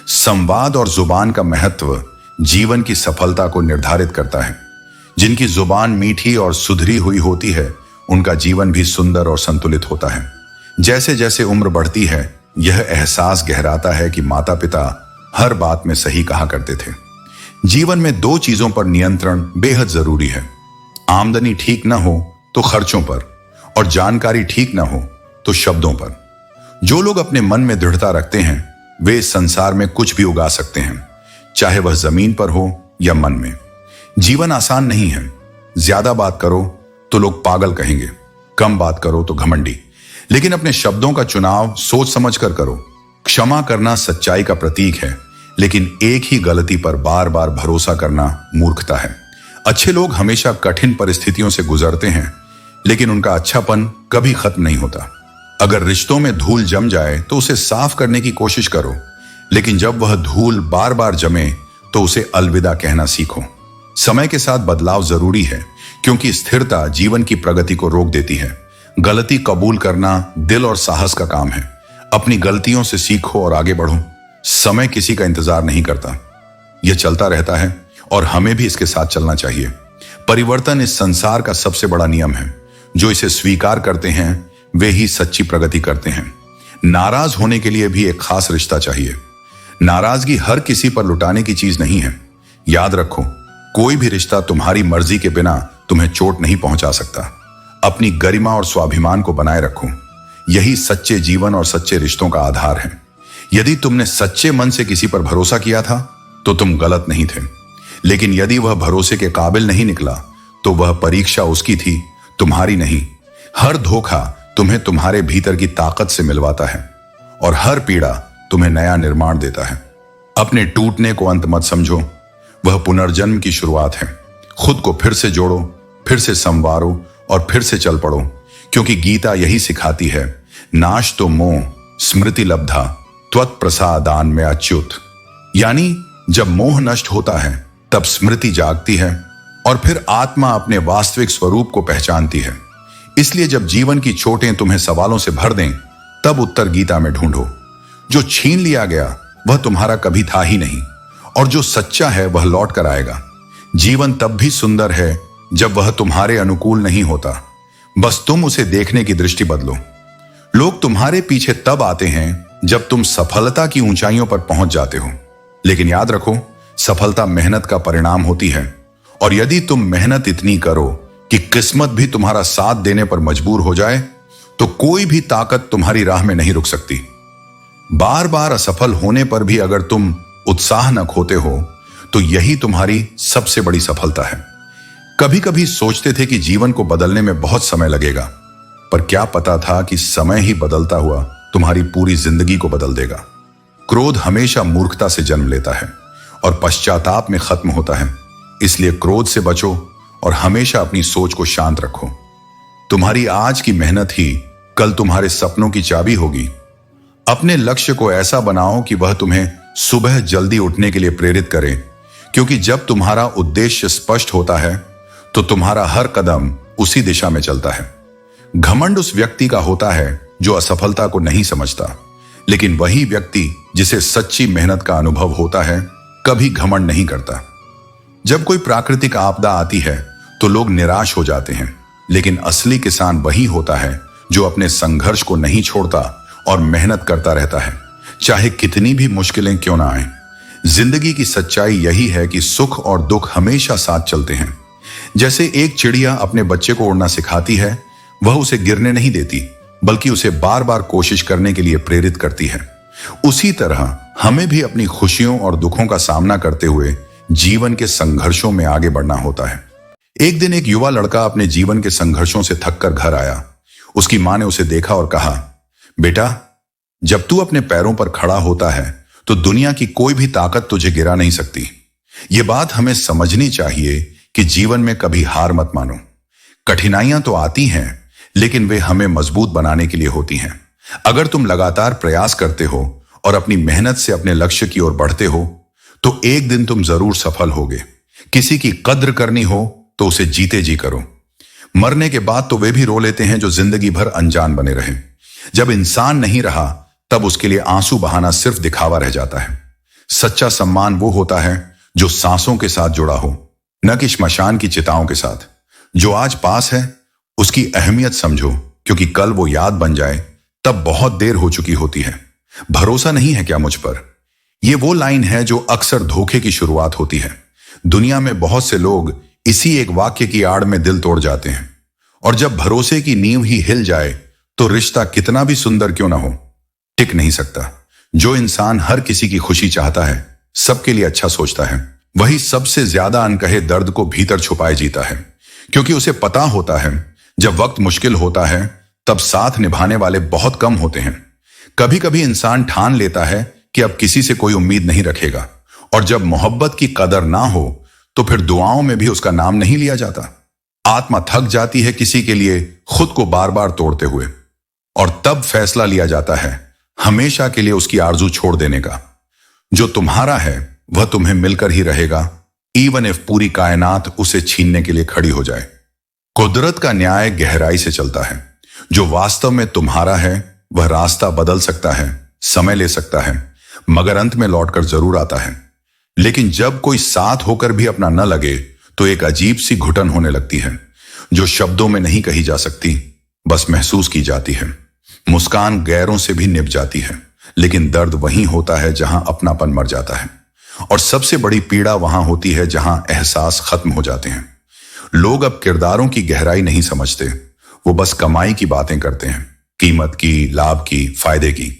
संवाद और जुबान का महत्व जीवन की सफलता को निर्धारित करता है। जिनकी जुबान मीठी और सुधरी हुई होती है, उनका जीवन भी सुंदर और संतुलित होता है। जैसे जैसे उम्र बढ़ती है, यह एहसास गहराता है कि माता पिता हर बात में सही कहा करते थे। जीवन में दो चीजों पर नियंत्रण बेहद जरूरी है। आमदनी ठीक ना हो तो खर्चों पर, और जानकारी ठीक ना हो तो शब्दों पर। जो लोग अपने मन में दृढ़ता रखते हैं, वे इस संसार में कुछ भी उगा सकते हैं, चाहे वह जमीन पर हो या मन में। जीवन आसान नहीं है। ज्यादा बात करो तो लोग पागल कहेंगे, कम बात करो तो घमंडी। लेकिन अपने शब्दों का चुनाव सोच समझ कर करो। क्षमा करना सच्चाई का प्रतीक है, लेकिन एक ही गलती पर बार बार भरोसा करना मूर्खता है। अच्छे लोग हमेशा कठिन परिस्थितियों से गुजरते हैं, लेकिन उनका अच्छापन कभी खत्म नहीं होता। अगर रिश्तों में धूल जम जाए तो उसे साफ करने की कोशिश करो, लेकिन जब वह धूल बार बार जमे तो उसे अलविदा कहना सीखो। समय के साथ बदलाव जरूरी है, क्योंकि स्थिरता जीवन की प्रगति को रोक देती है। गलती कबूल करना दिल और साहस का काम है। अपनी गलतियों से सीखो और आगे बढ़ो। समय किसी का इंतजार नहीं करता, यह चलता रहता है और हमें भी इसके साथ चलना चाहिए। परिवर्तन इस संसार का सबसे बड़ा नियम है। जो इसे स्वीकार करते हैं वे ही सच्ची प्रगति करते हैं। नाराज होने के लिए भी एक खास रिश्ता चाहिए। नाराजगी हर किसी पर लुटाने की चीज नहीं है। याद रखो, कोई भी रिश्ता तुम्हारी मर्जी के बिना तुम्हें चोट नहीं पहुंचा सकता। अपनी गरिमा और स्वाभिमान को बनाए रखो। यही सच्चे जीवन और सच्चे रिश्तों का आधार है। यदि तुमने सच्चे मन से किसी पर भरोसा किया था तो तुम गलत नहीं थे, लेकिन यदि वह भरोसे के काबिल नहीं निकला तो वह परीक्षा उसकी थी, तुम्हारी नहीं। हर धोखा तुम्हें तुम्हारे भीतर की ताकत से मिलवाता है, और हर पीड़ा तुम्हें नया निर्माण देता है। अपने टूटने को अंत मत समझो, वह पुनर्जन्म की शुरुआत है। खुद को फिर से जोड़ो, फिर से संवारो और फिर से चल पड़ो, क्योंकि गीता यही सिखाती है, नाश तो मोह स्मृति लब्धा त्वत्प्रसादान में अच्युत। यानी जब मोह नष्ट होता है तब स्मृति जागती है और फिर आत्मा अपने वास्तविक स्वरूप को पहचानती है। इसलिए जब जीवन की चोटें तुम्हें सवालों से भर दें, तब उत्तर गीता में ढूंढो। जो छीन लिया गया वह तुम्हारा कभी था ही नहीं, और जो सच्चा है वह लौट कर आएगा। जीवन तब भी सुंदर है जब वह तुम्हारे अनुकूल नहीं होता। बस तुम उसे देखने की दृष्टि बदलो। लोग तुम्हारे पीछे तब आते हैं जब तुम सफलता की ऊंचाइयों पर पहुंच जाते हो, लेकिन याद रखो, सफलता मेहनत का परिणाम होती है। और यदि तुम मेहनत इतनी करो कि किस्मत भी तुम्हारा साथ देने पर मजबूर हो जाए, तो कोई भी ताकत तुम्हारी राह में नहीं रुक सकती। बार बार असफल होने पर भी अगर तुम उत्साह न खोते हो, तो यही तुम्हारी सबसे बड़ी सफलता है। कभी कभी सोचते थे कि जीवन को बदलने में बहुत समय लगेगा, पर क्या पता था कि समय ही बदलता हुआ तुम्हारी पूरी जिंदगी को बदल देगा। क्रोध हमेशा मूर्खता से जन्म लेता है और पश्चाताप में खत्म होता है। इसलिए क्रोध से बचो और हमेशा अपनी सोच को शांत रखो। तुम्हारी आज की मेहनत ही कल तुम्हारे सपनों की चाबी होगी। अपने लक्ष्य को ऐसा बनाओ कि वह तुम्हें सुबह जल्दी उठने के लिए प्रेरित करे, क्योंकि जब तुम्हारा उद्देश्य स्पष्ट होता है तो तुम्हारा हर कदम उसी दिशा में चलता है। घमंड उस व्यक्ति का होता है जो असफलता को नहीं समझता, लेकिन वही व्यक्ति जिसे सच्ची मेहनत का अनुभव होता है कभी घमंड नहीं करता। जब कोई प्राकृतिक आपदा आती है तो लोग निराश हो जाते हैं, लेकिन असली किसान वही होता है जो अपने संघर्ष को नहीं छोड़ता और मेहनत करता रहता है, चाहे कितनी भी मुश्किलें क्यों ना आए। जिंदगी की सच्चाई यही है कि सुख और दुख हमेशा साथ चलते हैं। जैसे एक चिड़िया अपने बच्चे को उड़ना सिखाती है, वह उसे गिरने नहीं देती, बल्कि उसे बार बार कोशिश करने के लिए प्रेरित करती है। उसी तरह हमें भी अपनी खुशियों और दुखों का सामना करते हुए जीवन के संघर्षों में आगे बढ़ना होता है। एक दिन एक युवा लड़का अपने जीवन के संघर्षों से थककर घर आया। उसकी मां ने उसे देखा और कहा, बेटा, जब तू अपने पैरों पर खड़ा होता है तो दुनिया की कोई भी ताकत तुझे गिरा नहीं सकती। ये बात हमें समझनी चाहिए कि जीवन में कभी हार मत मानो। कठिनाइयां तो आती हैं, लेकिन वे हमें मजबूत बनाने के लिए होती हैं। अगर तुम लगातार प्रयास करते हो और अपनी मेहनत से अपने लक्ष्य की ओर बढ़ते हो, तो एक दिन तुम जरूर सफल होगे। किसी की कद्र करनी हो तो उसे जीते जी करो। मरने के बाद तो वे भी रो लेते हैं जो जिंदगी भर अनजान बने रहे। जब इंसान नहीं रहा तब उसके लिए आंसू बहाना सिर्फ दिखावा रह जाता है। सच्चा सम्मान वो होता है जो सांसों के साथ जुड़ा हो, न कि श्मशान की चिताओं के साथ। जो आज पास है उसकी अहमियत समझो, क्योंकि कल वो याद बन जाए तब बहुत देर हो चुकी होती है। भरोसा नहीं है क्या मुझ पर? ये वो लाइन है जो अक्सर धोखे की शुरुआत होती है। दुनिया में बहुत से लोग इसी एक वाक्य की आड़ में दिल तोड़ जाते हैं, और जब भरोसे की नींव ही हिल जाए तो रिश्ता कितना भी सुंदर क्यों ना हो, टिक नहीं सकता। जो इंसान हर किसी की खुशी चाहता है, सबके लिए अच्छा सोचता है, वही सबसे ज्यादा अनकहे दर्द को भीतर छुपाए जीता है, क्योंकि उसे पता होता है जब वक्त मुश्किल होता है तब साथ निभाने वाले बहुत कम होते हैं। कभी कभी इंसान ठान लेता है कि अब किसी से कोई उम्मीद नहीं रखेगा, और जब मोहब्बत की कदर ना हो तो फिर दुआओं में भी उसका नाम नहीं लिया जाता। आत्मा थक जाती है किसी के लिए खुद को बार बार तोड़ते हुए, और तब फैसला लिया जाता है हमेशा के लिए उसकी आरजू छोड़ देने का। जो तुम्हारा है वह तुम्हें मिलकर ही रहेगा, इवन इफ पूरी कायनात उसे छीनने के लिए खड़ी हो जाए। कुदरत का न्याय गहराई से चलता है। जो वास्तव में तुम्हारा है वह रास्ता बदल सकता है, समय ले सकता है, मगर अंत में लौटकर जरूर आता है। लेकिन जब कोई साथ होकर भी अपना न लगे तो एक अजीब सी घुटन होने लगती है, जो शब्दों में नहीं कही जा सकती, बस महसूस की जाती है। मुस्कान गैरों से भी निभ जाती है, लेकिन दर्द वहीं होता है जहां अपनापन मर जाता है, और सबसे बड़ी पीड़ा वहां होती है जहां एहसास खत्म हो जाते हैं। लोग अब किरदारों की गहराई नहीं समझते, वो बस कमाई की बातें करते हैं, कीमत की, लाभ की, फायदे की।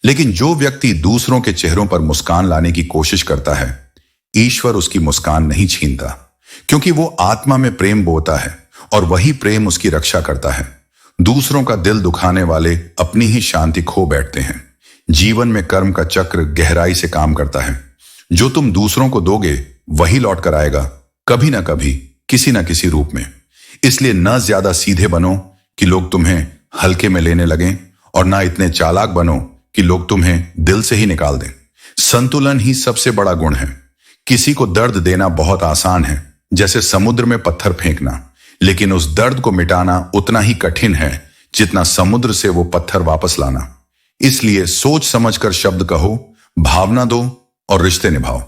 लेकिन जो व्यक्ति दूसरों के चेहरों पर मुस्कान लाने की कोशिश करता है, ईश्वर उसकी मुस्कान नहीं छीनता, क्योंकि वो आत्मा में प्रेम बोता है और वही प्रेम उसकी रक्षा करता है। दूसरों का दिल दुखाने वाले अपनी ही शांति खो बैठते हैं। जीवन में कर्म का चक्र गहराई से काम करता है। जो तुम दूसरों को दोगे वही लौट कर आएगा, कभी ना कभी, किसी ना किसी रूप में। इसलिए न ज्यादा सीधे बनो कि लोग तुम्हें हल्के में लेने लगें, और ना इतने चालाक बनो कि लोग तुम्हें दिल से ही निकाल दें। संतुलन ही सबसे बड़ा गुण है। किसी को दर्द देना बहुत आसान है, जैसे समुद्र में पत्थर फेंकना, लेकिन उस दर्द को मिटाना उतना ही कठिन है जितना समुद्र से वो पत्थर वापस लाना। इसलिए सोच समझकर शब्द कहो, भावना दो और रिश्ते निभाओ,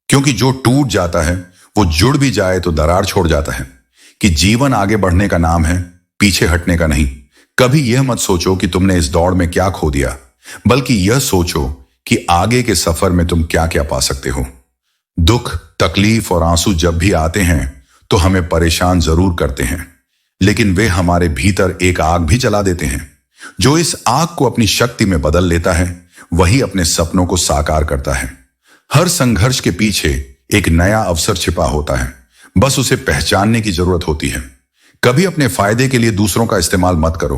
क्योंकि जो टूट जाता है वो जुड़ भी जाए तो दरार छोड़ जाता है। कि जीवन आगे बढ़ने का नाम है, पीछे हटने का नहीं। कभी यह मत सोचो कि तुमने इस दौड़ में क्या खो दिया, बल्कि यह सोचो कि आगे के सफर में तुम क्या क्या पा सकते हो। दुख, तकलीफ और आंसू जब भी आते हैं तो हमें परेशान जरूर करते हैं, लेकिन वे हमारे भीतर एक आग भी जला देते हैं। जो इस आग को अपनी शक्ति में बदल लेता है वही अपने सपनों को साकार करता है। हर संघर्ष के पीछे एक नया अवसर छिपा होता है, बस उसे पहचानने की जरूरत होती है। कभी अपने फायदे के लिए दूसरों का इस्तेमाल मत करो,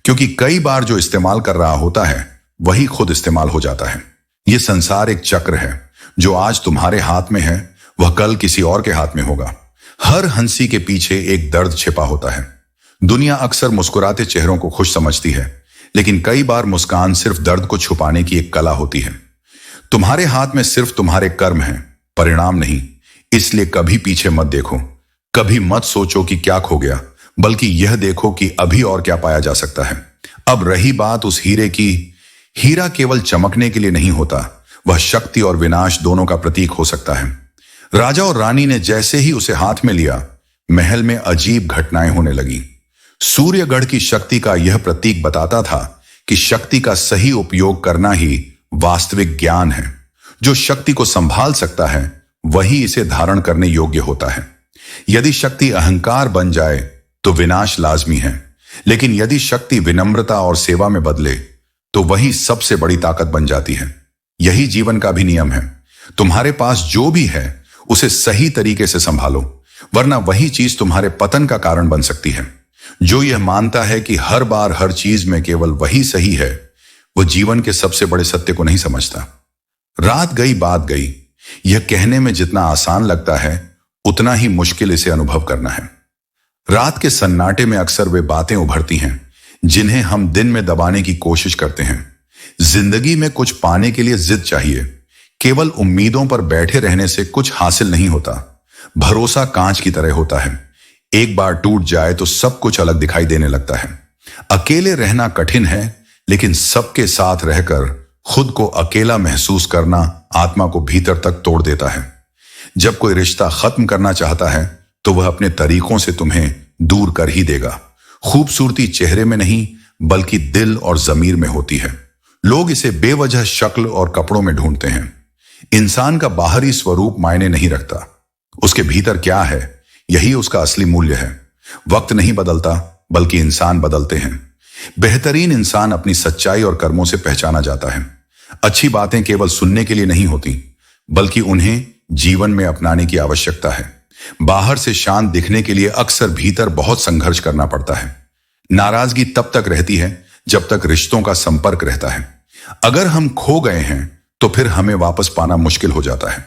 क्योंकि कई बार जो इस्तेमाल कर रहा होता है वही खुद इस्तेमाल हो जाता है। यह संसार एक चक्र है, जो आज तुम्हारे हाथ में है वह कल किसी और के हाथ में होगा। हर हंसी के पीछे एक दर्द छिपा होता है। दुनिया अक्सर मुस्कुराते चेहरों को खुश समझती है, लेकिन कई बार मुस्कान सिर्फ दर्द को छुपाने की एक कला होती है। तुम्हारे हाथ में सिर्फ तुम्हारे कर्म हैं, परिणाम नहीं। इसलिए कभी पीछे मत देखो, कभी मत सोचो कि क्या खो गया, बल्कि यह देखो कि अभी और क्या पाया जा सकता है। अब रही बात उस हीरे की, हीरा केवल चमकने के लिए नहीं होता, वह शक्ति और विनाश दोनों का प्रतीक हो सकता है। राजा और रानी ने जैसे ही उसे हाथ में लिया, महल में अजीब घटनाएं होने लगी। सूर्यगढ़ की शक्ति का यह प्रतीक बताता था कि शक्ति का सही उपयोग करना ही वास्तविक ज्ञान है। जो शक्ति को संभाल सकता है वही इसे धारण करने योग्य होता है। यदि शक्ति अहंकार बन जाए तो विनाश लाजमी है, लेकिन यदि शक्ति विनम्रता और सेवा में बदले तो वही सबसे बड़ी ताकत बन जाती है। यही जीवन का भी नियम है। तुम्हारे पास जो भी है उसे सही तरीके से संभालो, वरना वही चीज तुम्हारे पतन का कारण बन सकती है। जो यह मानता है कि हर बार हर चीज में केवल वही सही है, वह जीवन के सबसे बड़े सत्य को नहीं समझता। रात गई बात गई, यह कहने में जितना आसान लगता है उतना ही मुश्किल इसे अनुभव करना है। रात के सन्नाटे में अक्सर वे बातें उभरती हैं जिन्हें हम दिन में दबाने की कोशिश करते हैं। जिंदगी में कुछ पाने के लिए जिद चाहिए। केवल उम्मीदों पर बैठे रहने से कुछ हासिल नहीं होता। भरोसा कांच की तरह होता है, एक बार टूट जाए तो सब कुछ अलग दिखाई देने लगता है। अकेले रहना कठिन है, लेकिन सबके साथ रहकर खुद को अकेला महसूस करना आत्मा को भीतर तक तोड़ देता है। जब कोई रिश्ता खत्म करना चाहता है तो वह अपने तरीकों से तुम्हें दूर कर ही देगा। खूबसूरती चेहरे में नहीं बल्कि दिल और जमीर में होती है। लोग इसे बेवजह शक्ल और कपड़ों में ढूंढते हैं। इंसान का बाहरी स्वरूप मायने नहीं रखता, उसके भीतर क्या है यही उसका असली मूल्य है। वक्त नहीं बदलता बल्कि इंसान बदलते हैं। बेहतरीन इंसान अपनी सच्चाई और कर्मों से पहचाना जाता है। अच्छी बातें केवल सुनने के लिए नहीं होती बल्कि उन्हें जीवन में अपनाने की आवश्यकता है। बाहर से शांत दिखने के लिए अक्सर भीतर बहुत संघर्ष करना पड़ता है। नाराजगी तब तक रहती है जब तक रिश्तों का संपर्क रहता है। अगर हम खो गए हैं तो फिर हमें वापस पाना मुश्किल हो जाता है।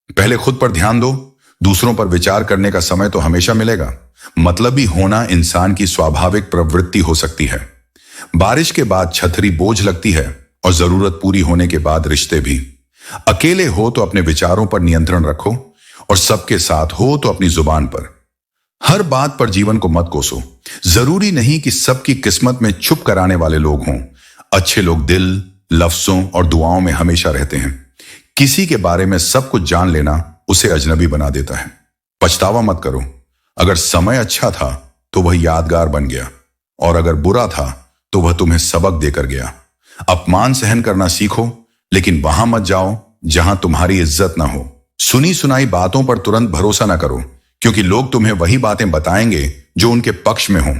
पहले खुद पर ध्यान दो, दूसरों पर विचार करने का समय तो हमेशा मिलेगा। मतलबी होना इंसान की स्वाभाविक प्रवृत्ति हो सकती है। बारिश के बाद छतरी बोझ लगती है और जरूरत पूरी होने के बाद रिश्ते भी। अकेले हो तो अपने विचारों पर नियंत्रण रखो और सबके साथ हो तो अपनी जुबान पर। हर बात पर जीवन को मत कोसो। जरूरी नहीं कि सबकी किस्मत में छुप कराने वाले लोग हों। अच्छे लोग दिल, लफ्जों और दुआओं में हमेशा रहते हैं। किसी के बारे में सब कुछ जान लेना उसे अजनबी बना देता है। पछतावा मत करो। अगर समय अच्छा था तो वह यादगार बन गया और अगर बुरा था तो वह तुम्हें सबक देकर गया। अपमान सहन करना सीखो लेकिन वहां मत जाओ जहां तुम्हारी इज्जत ना हो। सुनी सुनाई बातों पर तुरंत भरोसा ना करो क्योंकि लोग तुम्हें वही बातें बताएंगे जो उनके पक्ष में हों।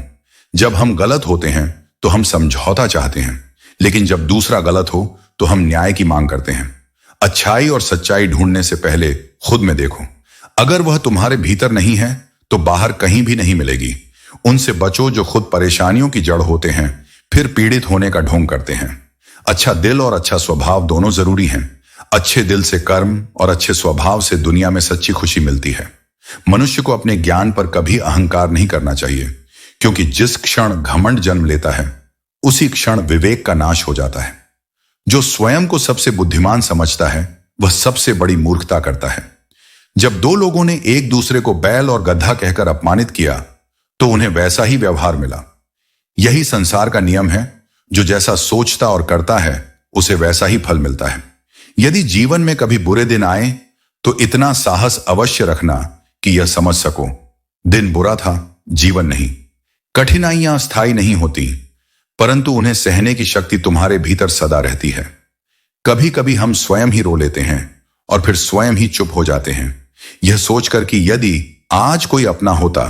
जब हम गलत होते हैं तो हम समझौता चाहते हैं, लेकिन जब दूसरा गलत हो तो हम न्याय की मांग करते हैं। अच्छाई और सच्चाई ढूंढने से पहले खुद में देखो। अगर वह तुम्हारे भीतर नहीं है तो बाहर कहीं भी नहीं मिलेगी। उनसे बचो जो खुद परेशानियों की जड़ होते हैं फिर पीड़ित होने का ढोंग करते हैं। अच्छा दिल और अच्छा स्वभाव दोनों जरूरी हैं। अच्छे दिल से कर्म और अच्छे स्वभाव से दुनिया में सच्ची खुशी मिलती है। मनुष्य को अपने ज्ञान पर कभी अहंकार नहीं करना चाहिए क्योंकि जिस क्षण घमंड जन्म लेता है उसी क्षण विवेक का नाश हो जाता है। जो स्वयं को सबसे बुद्धिमान समझता है वह सबसे बड़ी मूर्खता करता है। जब दो लोगों ने एक दूसरे को बैल और गधा कहकर अपमानित किया तो उन्हें वैसा ही व्यवहार मिला। यही संसार का नियम है। जो जैसा सोचता और करता है उसे वैसा ही फल मिलता है। यदि जीवन में कभी बुरे दिन आए तो इतना साहस अवश्य रखना कि यह समझ सको, दिन बुरा था, जीवन नहीं। कठिनाइयां स्थायी नहीं होती परंतु उन्हें सहने की शक्ति तुम्हारे भीतर सदा रहती है। कभी कभी हम स्वयं ही रो लेते हैं और फिर स्वयं ही चुप हो जाते हैं, यह सोचकर कि यदि आज कोई अपना होता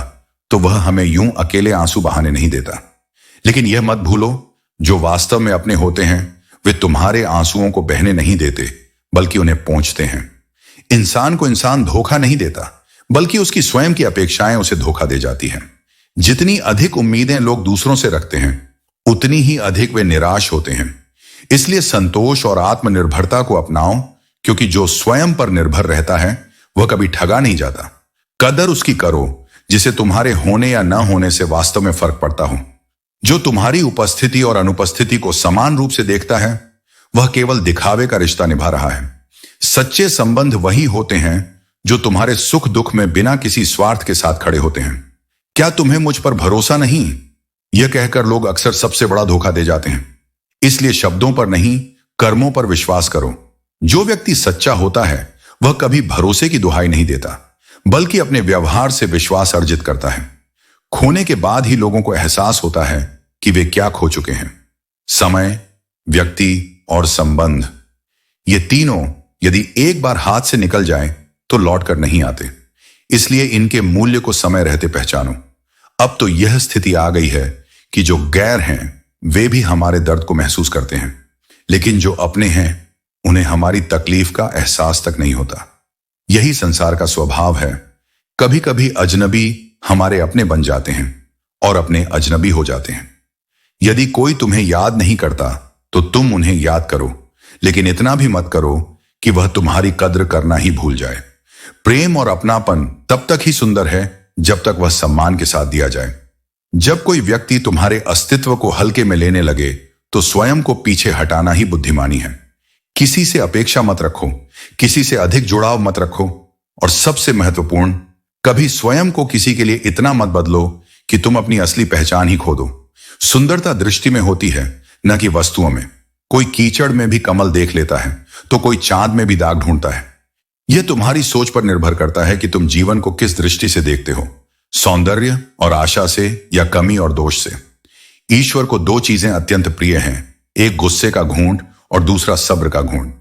तो वह हमें यूं अकेले आंसू बहाने नहीं देता। लेकिन यह मत भूलो, जो वास्तव में अपने होते हैं वे तुम्हारे आंसुओं को बहने नहीं देते बल्कि उन्हें पोंछते हैं। इंसान को इंसान धोखा नहीं देता बल्कि उसकी स्वयं की अपेक्षाएं उसे धोखा दे जाती हैं। जितनी अधिक उम्मीदें लोग दूसरों से रखते हैं उतनी ही अधिक वे निराश होते हैं। इसलिए संतोष और आत्मनिर्भरता को अपनाओ क्योंकि जो स्वयं पर निर्भर रहता है वह कभी ठगा नहीं जाता। कदर उसकी करो जिसे तुम्हारे होने या न होने से वास्तव में फर्क पड़ता हो। जो तुम्हारी उपस्थिति और अनुपस्थिति को समान रूप से देखता है वह केवल दिखावे का रिश्ता निभा रहा है। सच्चे संबंध वही होते हैं जो तुम्हारे सुख दुख में बिना किसी स्वार्थ के साथ खड़े होते हैं। क्या तुम्हें मुझ पर भरोसा नहीं? यह कहकर लोग अक्सर सबसे बड़ा धोखा दे जाते हैं। इसलिए शब्दों पर नहीं कर्मों पर विश्वास करो। जो व्यक्ति सच्चा होता है वह कभी भरोसे की दुहाई नहीं देता बल्कि अपने व्यवहार से विश्वास अर्जित करता है। खोने के बाद ही लोगों को एहसास होता है कि वे क्या खो चुके हैं। समय, व्यक्ति और संबंध, ये तीनों यदि एक बार हाथ से निकल जाएं तो लौट कर नहीं आते। इसलिए इनके मूल्य को समय रहते पहचानो। अब तो यह स्थिति आ गई है कि जो गैर हैं वे भी हमारे दर्द को महसूस करते हैं, लेकिन जो अपने हैं उन्हें हमारी तकलीफ का एहसास तक नहीं होता। यही संसार का स्वभाव है। कभी कभी अजनबी हमारे अपने बन जाते हैं और अपने अजनबी हो जाते हैं। यदि कोई तुम्हें याद नहीं करता तो तुम उन्हें याद करो, लेकिन इतना भी मत करो कि वह तुम्हारी कद्र करना ही भूल जाए। प्रेम और अपनापन तब तक ही सुंदर है जब तक वह सम्मान के साथ दिया जाए। जब कोई व्यक्ति तुम्हारे अस्तित्व को हल्के में लेने लगे तो स्वयं को पीछे हटाना ही बुद्धिमानी है। किसी से अपेक्षा मत रखो, किसी से अधिक जुड़ाव मत रखो और सबसे महत्वपूर्ण, कभी स्वयं को किसी के लिए इतना मत बदलो कि तुम अपनी असली पहचान ही खो दो। सुंदरता दृष्टि में होती है, न कि वस्तुओं में। कोई कीचड़ में भी कमल देख लेता है तो कोई चांद में भी दाग ढूंढता है। यह तुम्हारी सोच पर निर्भर करता है कि तुम जीवन को किस दृष्टि से देखते हो, सौंदर्य और आशा से या कमी और दोष से। ईश्वर को दो चीजें अत्यंत प्रिय हैं, एक गुस्से का घूंट और दूसरा सब्र का घूंट।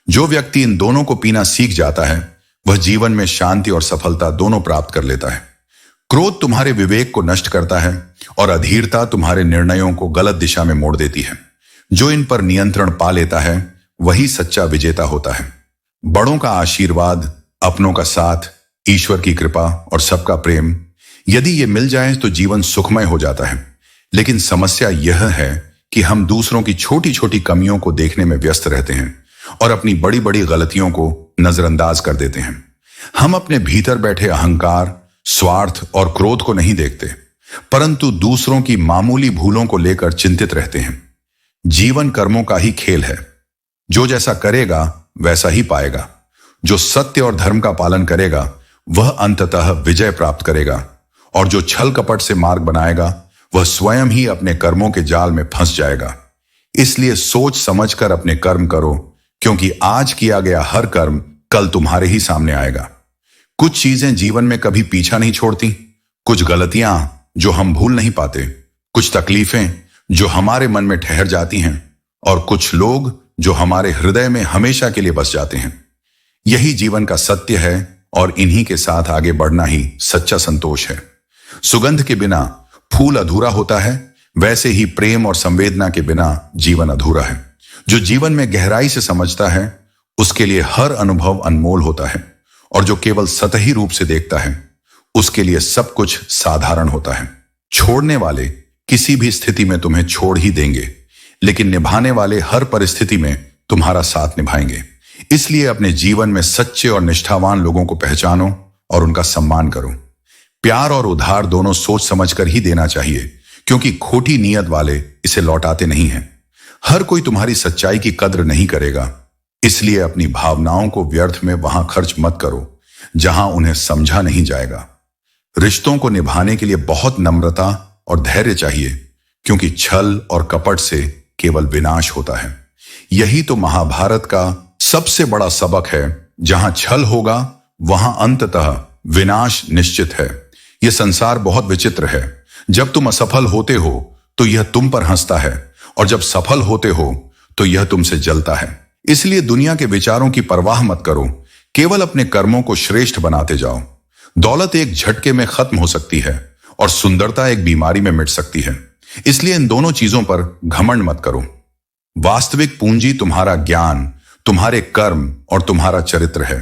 जो व्यक्ति इन दोनों को पीना सीख जाता है वह जीवन में शांति और सफलता दोनों प्राप्त कर लेता है। क्रोध तुम्हारे विवेक को नष्ट करता है और अधीरता तुम्हारे निर्णयों को गलत दिशा में मोड़ देती है। जो इन पर नियंत्रण पा लेता है वही सच्चा विजेता होता है। बड़ों का आशीर्वाद, अपनों का साथ, ईश्वर की कृपा और सबका प्रेम यदि ये मिल जाए तो जीवन सुखमय हो जाता है। लेकिन समस्या यह है कि हम दूसरों की छोटी छोटी कमियों को देखने में व्यस्त रहते हैं और अपनी बड़ी बड़ी गलतियों को नजरअंदाज कर देते हैं। हम अपने भीतर बैठे अहंकार, स्वार्थ और क्रोध को नहीं देखते, परंतु दूसरों की मामूली भूलों को लेकर चिंतित रहते हैं। जीवन कर्मों का ही खेल है। जो जैसा करेगा वैसा ही पाएगा। जो सत्य और धर्म का पालन करेगा वह अंततः विजय प्राप्त करेगा, और जो छल कपट से मार्ग बनाएगा वह स्वयं ही अपने कर्मों के जाल में फंस जाएगा। इसलिए सोच समझकर अपने कर्म करो, क्योंकि आज किया गया हर कर्म कल तुम्हारे ही सामने आएगा। कुछ चीजें जीवन में कभी पीछा नहीं छोड़ती, कुछ गलतियां जो हम भूल नहीं पाते, कुछ तकलीफें जो हमारे मन में ठहर जाती हैं, और कुछ लोग जो हमारे हृदय में हमेशा के लिए बस जाते हैं। यही जीवन का सत्य है और इन्हीं के साथ आगे बढ़ना ही सच्चा संतोष है। सुगंध के बिना फूल अधूरा होता है, वैसे ही प्रेम और संवेदना के बिना जीवन अधूरा है। जो जीवन में गहराई से समझता है उसके लिए हर अनुभव अनमोल होता है, और जो केवल सतही रूप से देखता है उसके लिए सब कुछ साधारण होता है। छोड़ने वाले किसी भी स्थिति में तुम्हें छोड़ ही देंगे, लेकिन निभाने वाले हर परिस्थिति में तुम्हारा साथ निभाएंगे। इसलिए अपने जीवन में सच्चे और निष्ठावान लोगों को पहचानो और उनका सम्मान करो। प्यार और उधार दोनों सोच समझकर ही देना चाहिए, क्योंकि खोटी नीयत वाले इसे लौटाते नहीं हैं। हर कोई तुम्हारी सच्चाई की कद्र नहीं करेगा, इसलिए अपनी भावनाओं को व्यर्थ में वहां खर्च मत करो जहां उन्हें समझा नहीं जाएगा। रिश्तों को निभाने के लिए बहुत नम्रता और धैर्य चाहिए, क्योंकि छल और कपट से केवल विनाश होता है। यही तो महाभारत का सबसे बड़ा सबक है। जहां छल होगा वहां अंततः विनाश निश्चित है। यह संसार बहुत विचित्र है। जब तुम असफल होते हो तो यह तुम पर हंसता है, और जब सफल होते हो तो यह तुमसे जलता है। इसलिए दुनिया के विचारों की परवाह मत करो, केवल अपने कर्मों को श्रेष्ठ बनाते जाओ। दौलत एक झटके में खत्म हो सकती है और सुंदरता एक बीमारी में मिट सकती है। इसलिए इन दोनों चीजों पर घमंड मत करो। वास्तविक पूंजी तुम्हारा ज्ञान, तुम्हारे कर्म और तुम्हारा चरित्र है।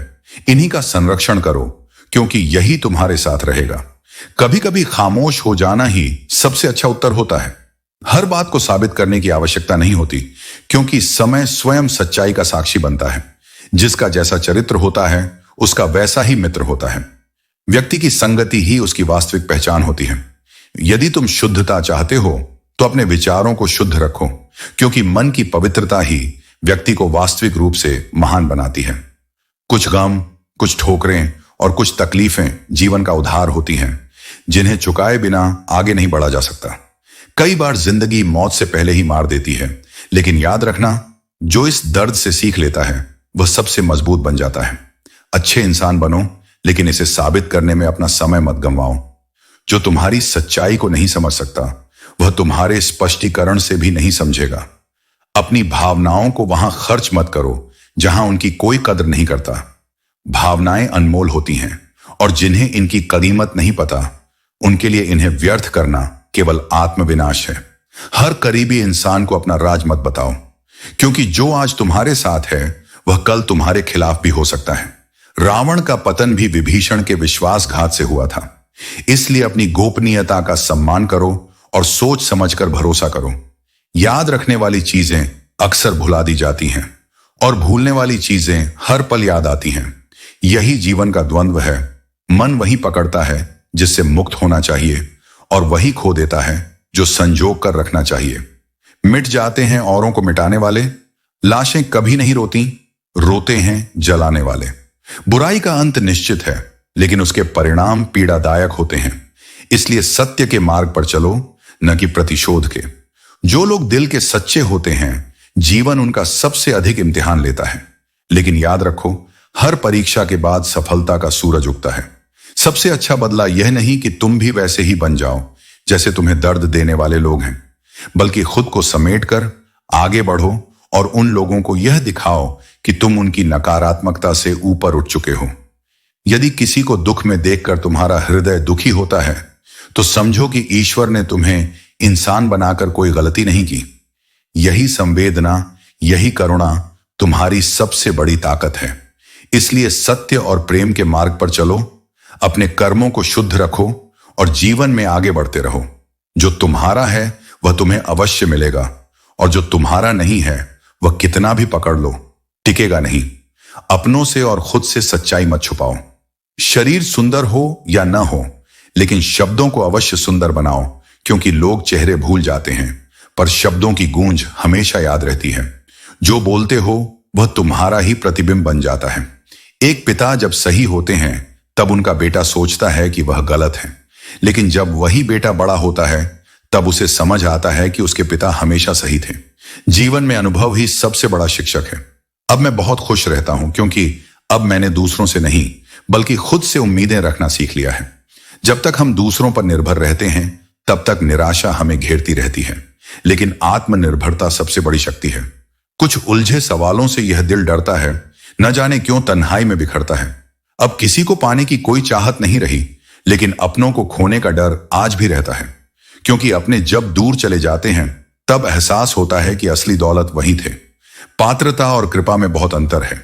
इन्हीं का संरक्षण करो, क्योंकि यही तुम्हारे साथ रहेगा। कभी कभी खामोश हो जाना ही सबसे अच्छा उत्तर होता है। हर बात को साबित करने की आवश्यकता नहीं होती, क्योंकि समय स्वयं सच्चाई का साक्षी बनता है। जिसका जैसा चरित्र होता है उसका वैसा ही मित्र होता है। व्यक्ति की संगति ही उसकी वास्तविक पहचान होती है। यदि तुम शुद्धता चाहते हो तो अपने विचारों को शुद्ध रखो, क्योंकि मन की पवित्रता ही व्यक्ति को वास्तविक रूप से महान बनाती है। कुछ गम, कुछ ठोकरें और कुछ तकलीफें जीवन का उधार होती हैं, जिन्हें चुकाए बिना आगे नहीं बढ़ा जा सकता। कई बार जिंदगी मौत से पहले ही मार देती है, लेकिन याद रखना, जो इस दर्द से सीख लेता है वह सबसे मजबूत बन जाता है। अच्छे इंसान बनो, लेकिन इसे साबित करने में अपना समय मत गंवाओ। जो तुम्हारी सच्चाई को नहीं समझ सकता वह तुम्हारे स्पष्टीकरण से भी नहीं समझेगा। अपनी भावनाओं को वहां खर्च मत करो जहां उनकी कोई कदर नहीं करता। भावनाएं अनमोल होती हैं, और जिन्हें इनकी कीमत नहीं पता उनके लिए इन्हें व्यर्थ करना केवल आत्मविनाश है। हर करीबी इंसान को अपना राज मत बताओ, क्योंकि जो आज तुम्हारे साथ है वह कल तुम्हारे खिलाफ भी हो सकता है। रावण का पतन भी विभीषण के विश्वासघात से हुआ था। इसलिए अपनी गोपनीयता का सम्मान करो और सोच समझकर भरोसा करो। याद रखने वाली चीजें अक्सर भुला दी जाती हैं, और भूलने वाली चीजें हर पल याद आती हैं। यही जीवन का द्वंद्व है। मन वही पकड़ता है जिससे मुक्त होना चाहिए, और वही खो देता है जो संजोग कर रखना चाहिए। मिट जाते हैं औरों को मिटाने वाले, लाशें कभी नहीं रोती, रोते हैं जलाने वाले। बुराई का अंत निश्चित है, लेकिन उसके परिणाम पीड़ादायक होते हैं। इसलिए सत्य के मार्ग पर चलो, न कि प्रतिशोध के। जो लोग दिल के सच्चे होते हैं जीवन उनका सबसे अधिक इम्तिहान लेता है। लेकिन याद रखो, हर परीक्षा के बाद सफलता का सूरज उगता है। सबसे अच्छा बदला यह नहीं कि तुम भी वैसे ही बन जाओ जैसे तुम्हें दर्द देने वाले लोग हैं, बल्कि खुद को समेटकर आगे बढ़ो और उन लोगों को यह दिखाओ कि तुम उनकी नकारात्मकता से ऊपर उठ चुके हो। यदि किसी को दुख में देखकर तुम्हारा हृदय दुखी होता है तो समझो कि ईश्वर ने तुम्हें इंसान बनाकर कोई गलती नहीं की। यही संवेदना, यही करुणा तुम्हारी सबसे बड़ी ताकत है। इसलिए सत्य और प्रेम के मार्ग पर चलो, अपने कर्मों को शुद्ध रखो और जीवन में आगे बढ़ते रहो। जो तुम्हारा है वह तुम्हें अवश्य मिलेगा, और जो तुम्हारा नहीं है वह कितना भी पकड़ लो टिकेगा नहीं। अपनों से और खुद से सच्चाई मत छुपाओ। शरीर सुंदर हो या न हो, लेकिन शब्दों को अवश्य सुंदर बनाओ, क्योंकि लोग चेहरे भूल जाते हैं पर शब्दों की गूंज हमेशा याद रहती है। जो बोलते हो वह तुम्हारा ही प्रतिबिंब बन जाता है। एक पिता जब सही होते हैं तब उनका बेटा सोचता है कि वह गलत है, लेकिन जब वही बेटा बड़ा होता है तब उसे समझ आता है कि उसके पिता हमेशा सही थे। जीवन में अनुभव ही सबसे बड़ा शिक्षक है। अब मैं बहुत खुश रहता हूं, क्योंकि अब मैंने दूसरों से नहीं बल्कि खुद से उम्मीदें रखना सीख लिया है। जब तक हम दूसरों पर निर्भर रहते हैं तब तक निराशा हमें घेरती रहती है, लेकिन आत्मनिर्भरता सबसे बड़ी शक्ति है। कुछ उलझे सवालों से यह दिल डरता है, न जाने क्यों तन्हाई में बिखरता है। अब किसी को पाने की कोई चाहत नहीं रही, लेकिन अपनों को खोने का डर आज भी रहता है, क्योंकि अपने जब दूर चले जाते हैं तब एहसास होता है कि असली दौलत वही थे। पात्रता और कृपा में बहुत अंतर है।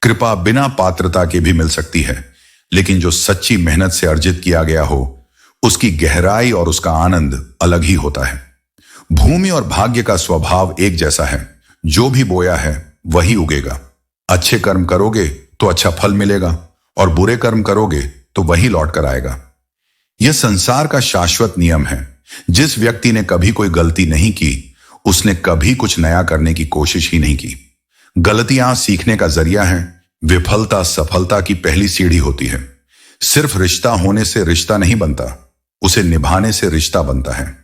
कृपा बिना पात्रता के भी मिल सकती है, लेकिन जो सच्ची मेहनत से अर्जित किया गया हो उसकी गहराई और उसका आनंद अलग ही होता है। भूमि और भाग्य का स्वभाव एक जैसा है, जो भी बोया है वही उगेगा। अच्छे कर्म करोगे तो अच्छा फल मिलेगा, और बुरे कर्म करोगे तो वही लौट कर आएगा। यह संसार का शाश्वत नियम है। जिस व्यक्ति ने कभी कोई गलती नहीं की उसने कभी कुछ नया करने की कोशिश ही नहीं की। गलतियां सीखने का जरिया है। विफलता सफलता की पहली सीढ़ी होती है। सिर्फ रिश्ता होने से रिश्ता नहीं बनता, उसे निभाने से रिश्ता बनता है।